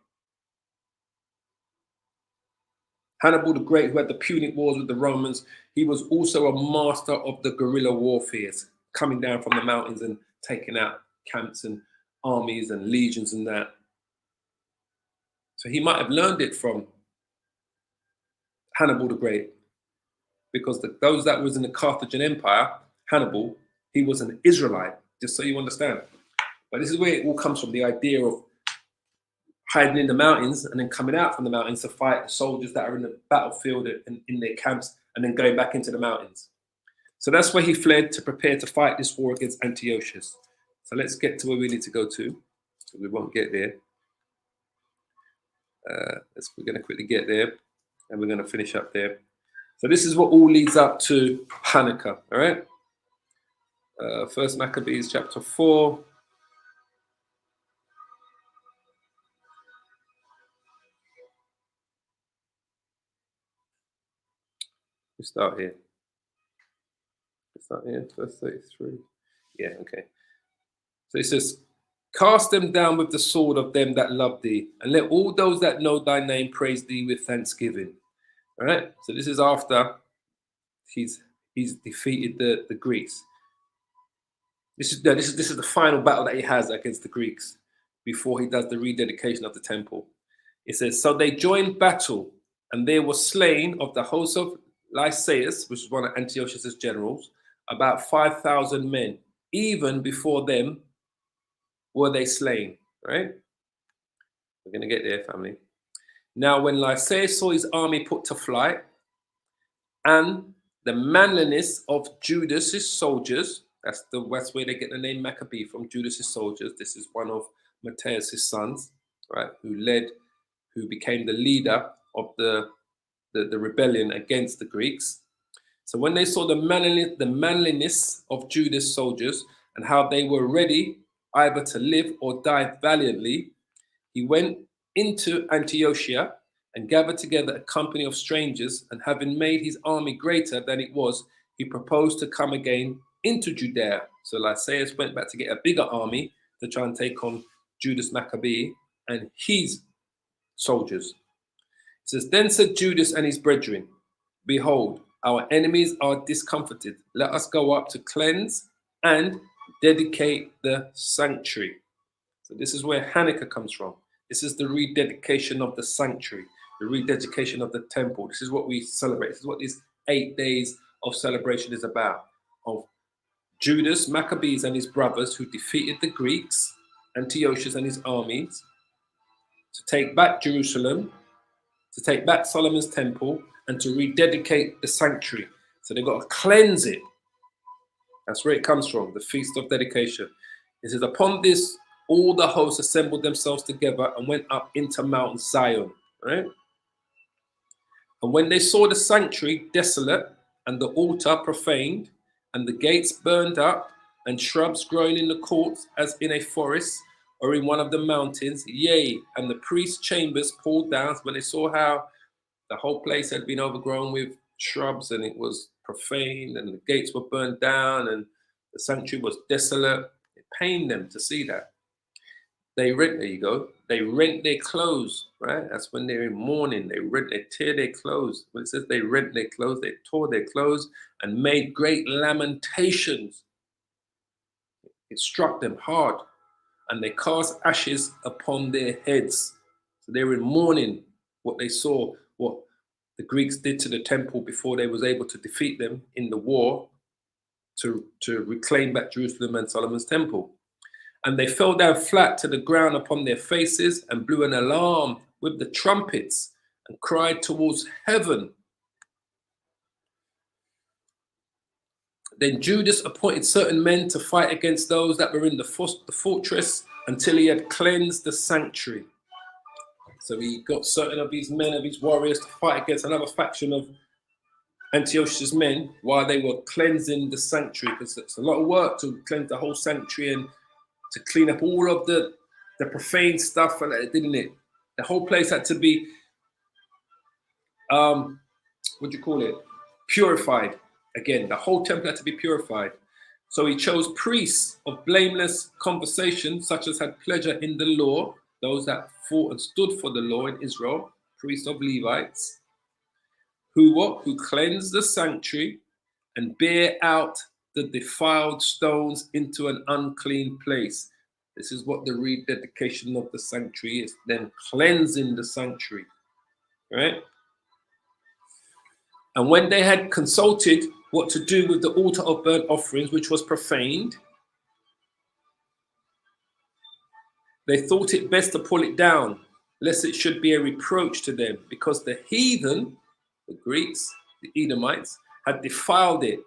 Hannibal the Great, who had the Punic Wars with the Romans, he was also a master of the guerrilla warfares, coming down from the mountains and taking out camps and armies and legions and that. So he might have learned it from Hannibal the Great, because those that was in the Carthaginian Empire, Hannibal, he was an Israelite, just so you understand. But this is where it all comes from, the idea of hiding in the mountains and then coming out from the mountains to fight the soldiers that are in the battlefield and in their camps, and then going back into the mountains. So that's where he fled to prepare to fight this war against Antiochus. So let's get to where we need to go to. We won't get there. We're going to quickly get there, and we're going to finish up there. So this is what all leads up to Hanukkah, all right? First Maccabees chapter 4. We start here. Verse 33. Yeah, okay. So it says, cast them down with the sword of them that love thee, and let all those that know thy name praise thee with thanksgiving. All right. So this is after he's defeated the Greeks. This is the final battle that he has against the Greeks before he does the rededication of the temple. It says, so they joined battle, and there was slain of the host of Lysaeus, which was one of Antiochus's generals, about 5,000 men. Even before them were they slain, right? We're going to get there, family. Now, when Lysaeus saw his army put to flight, and the manliness of Judas's soldiers, that's where they get the name Maccabee from, Judas's soldiers. This is one of Matthias's sons, right? Who became the leader of the rebellion against the Greeks. So when they saw the manliness of Judas' soldiers and how they were ready either to live or die valiantly, he went into Antiochia and gathered together a company of strangers, and having made his army greater than it was, he proposed to come again into Judea. So Lysaeus went back to get a bigger army to try and take on Judas Maccabee and his soldiers. It says, then said Judas and his brethren, behold, our enemies are discomfited. Let us go up to cleanse and dedicate the sanctuary. So this is where Hanukkah comes from. This is the rededication of the sanctuary, the rededication of the temple. This is what we celebrate. This is what these 8 days of celebration is about. Of Judas, Maccabees and his brothers who defeated the Greeks, Antiochus and his armies, to take back Jerusalem, to take back Solomon's temple, and to rededicate the sanctuary. So they've got to cleanse it. That's where it comes from, the Feast of Dedication. It says, upon this, all the hosts assembled themselves together and went up into Mount Zion, right? And when they saw the sanctuary desolate and the altar profaned and the gates burned up and shrubs growing in the courts as in a forest or in one of the mountains, yea, and the priest's chambers pulled down, when they saw how the whole place had been overgrown with shrubs and it was profaned and the gates were burned down and the sanctuary was desolate, it pained them to see that. They rent their clothes, right? That's when they're in mourning. They tear their clothes. When it says they rent their clothes, they tore their clothes and made great lamentations. It struck them hard and they cast ashes upon their heads. So they were in mourning what they saw, what the Greeks did to the temple before they was able to defeat them in the war to reclaim back Jerusalem and Solomon's temple. And they fell down flat to the ground upon their faces and blew an alarm with the trumpets and cried towards heaven. Then Judas appointed certain men to fight against those that were in the fortress until he had cleansed the sanctuary. So he got certain of these men, of his warriors, to fight against another faction of Antiochus' men while they were cleansing the sanctuary, because it's a lot of work to cleanse the whole sanctuary and to clean up all of the profane stuff, didn't it? The whole place had to be, purified. Again, the whole temple had to be purified. So he chose priests of blameless conversation, such as had pleasure in the law, those that fought and stood for the law in Israel, priests of Levites, who cleansed the sanctuary and bear out the defiled stones into an unclean place. This is what the rededication of the sanctuary is, then cleansing the sanctuary, right? And when they had consulted what to do with the altar of burnt offerings, which was profaned, they thought it best to pull it down, lest it should be a reproach to them, because the heathen, the Greeks, the Edomites, had defiled it.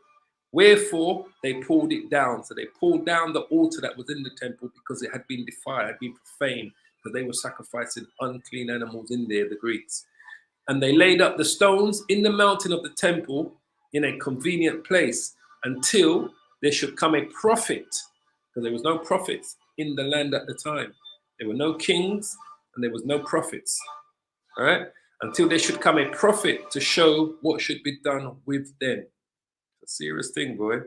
Wherefore they pulled it down. So they pulled down the altar that was in the temple because it had been defiled, had been profaned, because they were sacrificing unclean animals in there, the Greeks. And they laid up the stones in the mountain of the temple in a convenient place until there should come a prophet, because there was no prophets in the land at the time. There were no kings and there was no prophets, all right? Until there should come a prophet to show what should be done with them. A serious thing, boy.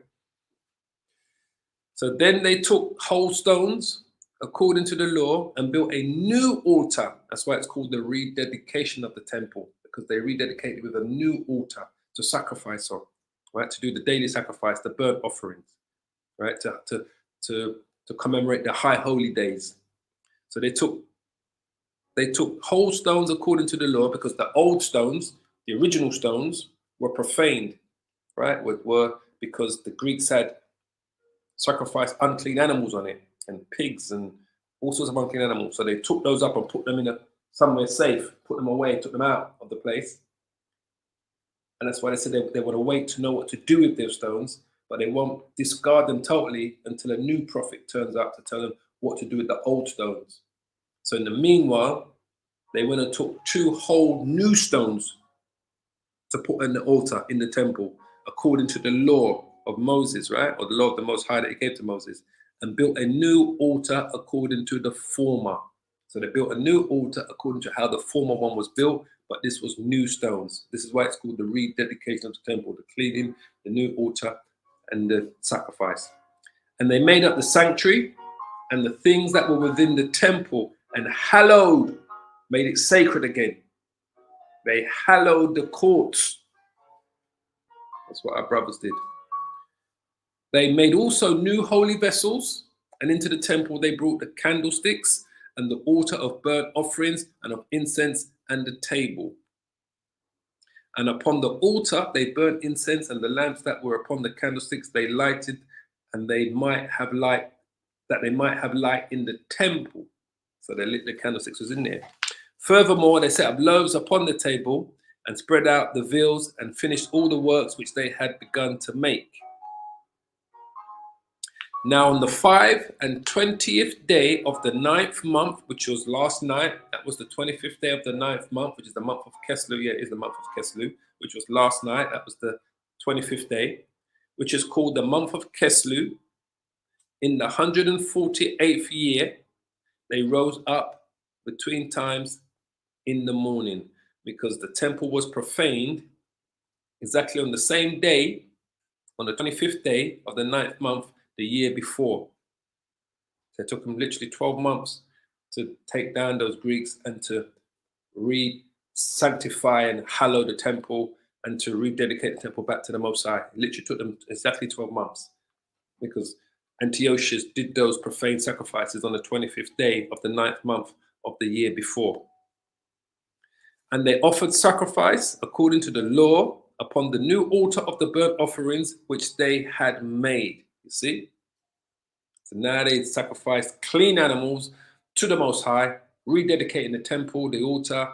So then they took whole stones according to the law and built a new altar. That's why it's called the rededication of the temple, because they rededicated with a new altar to sacrifice on, right? To do the daily sacrifice, the burnt offerings, right? To commemorate the high holy days. So they took whole stones according to the law, because the old stones, the original stones, were profaned, right? Were because the Greeks had sacrificed unclean animals on it, and pigs and all sorts of unclean animals. So they took those up and put them in somewhere safe, put them away, took them out of the place. And that's why they said they want to wait to know what to do with their stones, but they won't discard them totally until a new prophet turns up to tell them what to do with the old stones. So in the meanwhile, they went and took 2 whole new stones to put on the altar in the temple, according to the law of Moses, right? Or the law of the Most High that he gave to Moses, and built a new altar according to the former. So they built a new altar according to how the former one was built, but this was new stones. This is why it's called the rededication of the temple, the cleaning, the new altar, and the sacrifice. And they made up the sanctuary and the things that were within the temple and hallowed, made it sacred again. They hallowed the courts. That's what our brothers did. They made also new holy vessels, and into the temple they brought the candlesticks and the altar of burnt offerings and of incense and the table. And upon the altar they burnt incense, and the lamps that were upon the candlesticks they lighted, and they might have light in the temple. So they lit the candlesticks was in there. Furthermore, they set up loaves upon the table and spread out the veils and finished all the works which they had begun to make. Now on the 25th day of the 9th month, which was last night, that was the 25th day of the 9th month, which is the month of Keslu. Yeah, it is the month of Keslu, which was last night. That was the 25th day, which is called the month of Keslu. In the 148th year, they rose up between times in the morning, because the temple was profaned exactly on the same day, on the 25th day of the 9th month, the year before. So it took them literally 12 months to take down those Greeks and to re-sanctify and hallow the temple and to rededicate the temple back to the Most High. It literally took them exactly 12 months, because Antiochus did those profane sacrifices on the 25th day of the 9th month of the year before. And they offered sacrifice according to the law upon the new altar of the burnt offerings which they had made. You see? So now they sacrificed clean animals to the Most High, rededicating the temple, the altar.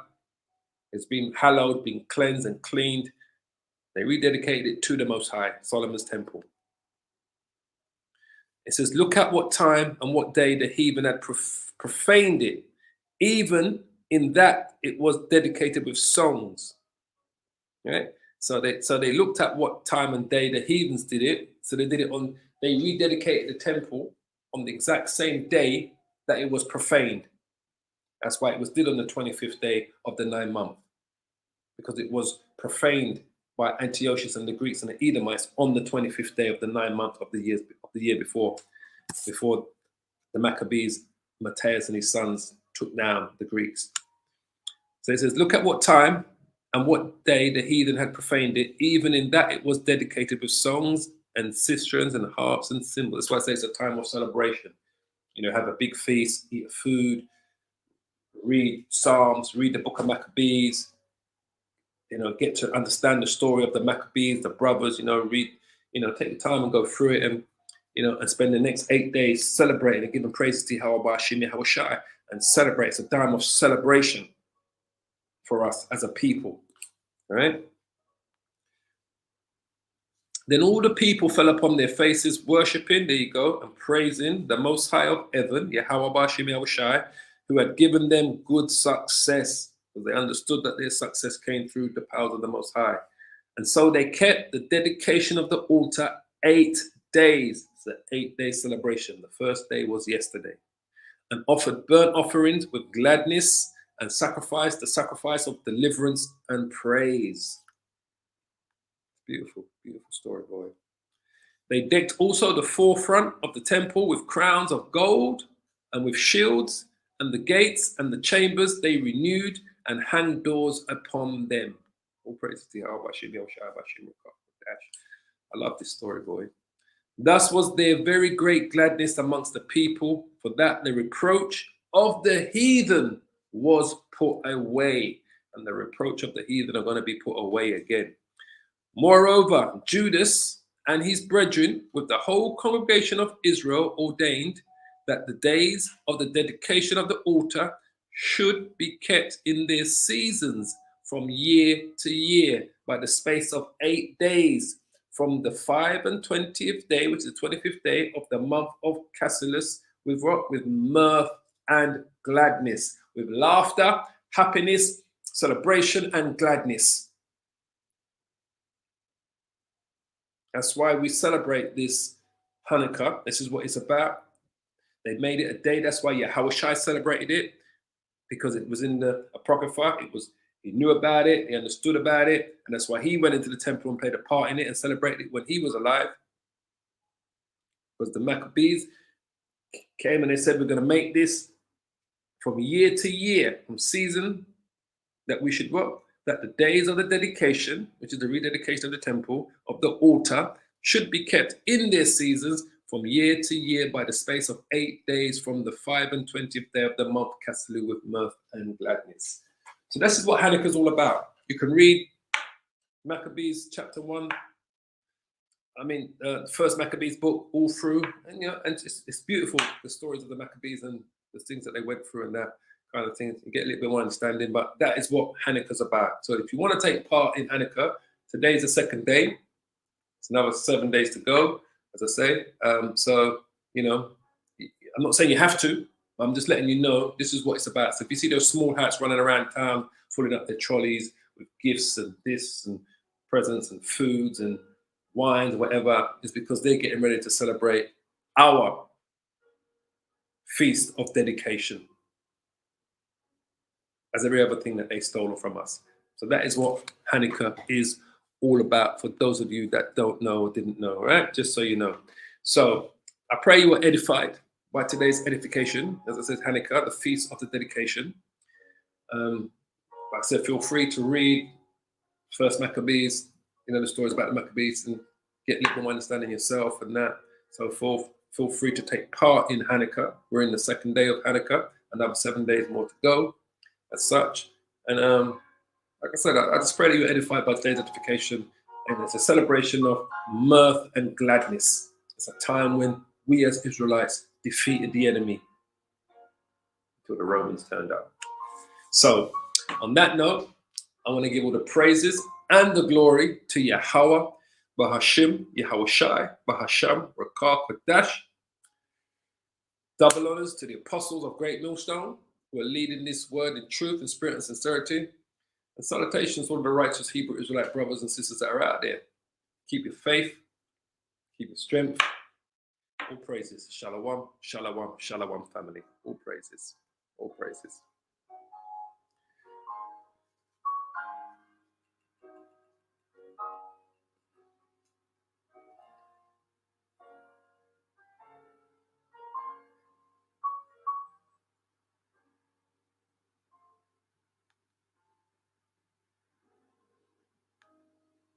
It's been hallowed, been cleansed and cleaned. They rededicated it to the Most High, Solomon's temple. It says, look at what time and what day the heathen had profaned it, even in that it was dedicated with songs. Right? So they looked at what time and day the heathens did it. So they rededicated the temple on the exact same day that it was profaned. That's why it was did on the 25th day of the 9th month, because it was profaned by Antiochus and the Greeks and the Edomites on the 25th day of the 9th month of the year before the Maccabees, Matthias and his sons took down the Greeks. So it says, look at what time and what day the heathen had profaned it, even in that it was dedicated with songs and cisterns and harps and cymbals. That's why I say it's a time of celebration. You know, have a big feast, eat food, read Psalms, read the book of Maccabees, you know, get to understand the story of the Maccabees, the brothers, you know, read, you know, take the time and go through it, and, you know, and spend the next 8 days celebrating and giving praises to Yahweh Hashem Yahushai, and celebrate. It's a time of celebration for us as a people. All right. Then all the people fell upon their faces, worshiping, there you go, and praising the Most High of heaven, Yahweh Hashem Yahushai, who had given them good success, because they understood that their success came through the powers of the Most High. And so they kept the dedication of the altar 8 days. It's an 8-day celebration. The first day was yesterday. And offered burnt offerings with gladness, and sacrificed the sacrifice of deliverance and praise. Beautiful, beautiful story, boy. They decked also the forefront of the temple with crowns of gold and with shields, and the gates and the chambers they renewed and hanged doors upon them. All praise to Yahweh. I love this story, boy. Thus was there very great gladness amongst the people, for that the reproach of the heathen was put away. And the reproach of the heathen are going to be put away again. Moreover, Judas and his brethren with the whole congregation of Israel ordained that the days of the dedication of the altar should be kept in their seasons from year to year by the space of 8 days, from the 25th day, which is the 25th day of the month of Cassilus, with what? With mirth and gladness, with laughter, happiness, celebration, and gladness. That's why we celebrate this Hanukkah. This is what it's about. They made it a day. That's why Yahushua celebrated it, because it was in the Apocrypha. He knew about it. He understood about it. And that's why he went into the temple and played a part in it and celebrated it when he was alive. Because the Maccabees came and they said, we're going to make this from year to year, from season, that we should what? that the days of the dedication, which is the rededication of the temple, of the altar, should be kept in their seasons from year to year by the space of 8 days from the 25th day of the month Caslu with mirth and gladness. So this is what Hanukkah is all about. You can read Maccabees chapter 1. I mean, first Maccabees book all through, and and it's beautiful, the stories of the Maccabees and the things that they went through and that kind of thing. You get a little bit more understanding, but that is what Hanukkah's about. So if you want to take part in Hanukkah, today's the second day. It's another 7 days to go, as I say. So I'm not saying you have to. I'm just letting you know this is what it's about. So if you see those small hats running around town, filling up their trolleys with gifts and this and presents and foods and wines, whatever, is because they're getting ready to celebrate our feast of dedication, as every other thing that they stole from us. So that is what Hanukkah is all about, for those of you that don't know or didn't know, right? Just so you know. So I pray you were edified by today's edification. As I said, Hanukkah, the feast of the dedication. Like I said, feel free to read First Maccabees, the stories about the Maccabees, and get a little more understanding yourself and that. So feel free to take part in Hanukkah. We're in the second day of Hanukkah, another 7 days more to go, as such. And like I said, I just pray that you're edified by today's edification. And it's a celebration of mirth and gladness. It's a time when we as Israelites defeated the enemy until the Romans turned up. So on that note, I want to give all the praises and the glory to Yahweh, Bahashim, Yahushai, Bahasham, Rakah, Kodash. Double honors to the apostles of Great Millstone who are leading this word in truth and spirit and sincerity. And salutations to all of the righteous Hebrew Israelite brothers and sisters that are out there. Keep your faith, keep your strength. All praises. Shalom, shalom, shalom, family. All praises. All praises.